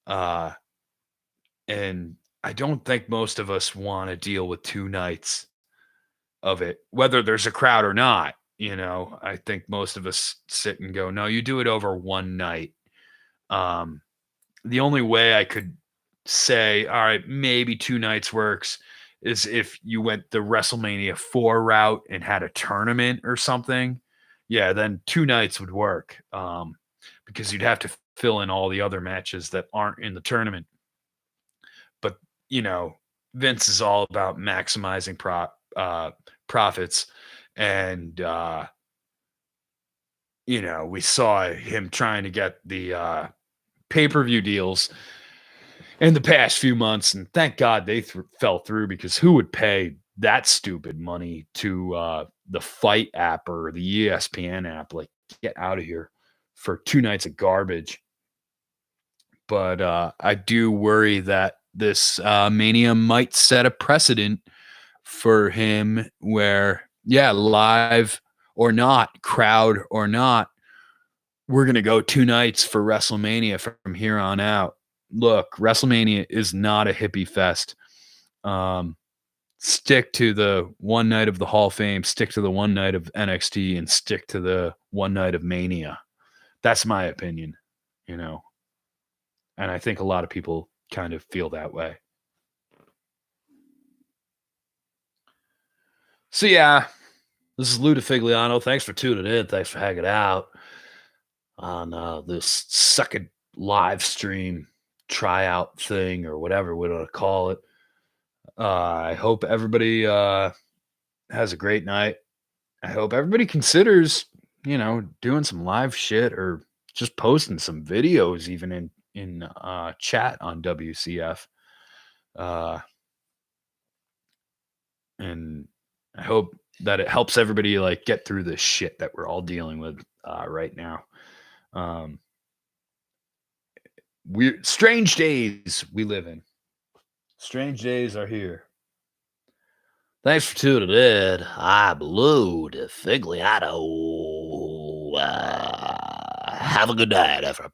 Uh, and I don't think most of us want to deal with 2 nights of it, whether there's a crowd or not. I think most of us sit and go, no, you do it over 1 night. The only way I could say, all right, maybe 2 nights works is if you went the WrestleMania 4 route and had a tournament or something. Yeah, then 2 nights would work. Because you'd have to fill in all the other matches that aren't in the tournament. But, Vince is all about maximizing profits. And, we saw him trying to get the pay-per-view deals in the past few months. And thank God they fell through, because who would pay that stupid money to the Fight app or the ESPN app? Like, get out of here for 2 nights of garbage. But I do worry that this Mania might set a precedent for him where, yeah, live or not, crowd or not, we're going to go 2 nights for WrestleMania from here on out. Look, WrestleMania is not a hippie fest. Stick to the 1 night of the Hall of Fame, stick to the 1 night of NXT, and stick to the 1 night of Mania. That's my opinion, and I think a lot of people kind of feel that way. So yeah, this is Lou DiFigliano. Thanks for tuning in. Thanks for hanging out on this second live stream tryout thing, or whatever we want to call it. I hope everybody has a great night. I hope everybody considers, doing some live shit, or just posting some videos even in chat on WCF. And I hope that it helps everybody get through this shit that we're all dealing with right now. Strange days we live in. Strange days are here. Thanks for tuning in. I'm Lou DiFigliano. Have a good night, everybody.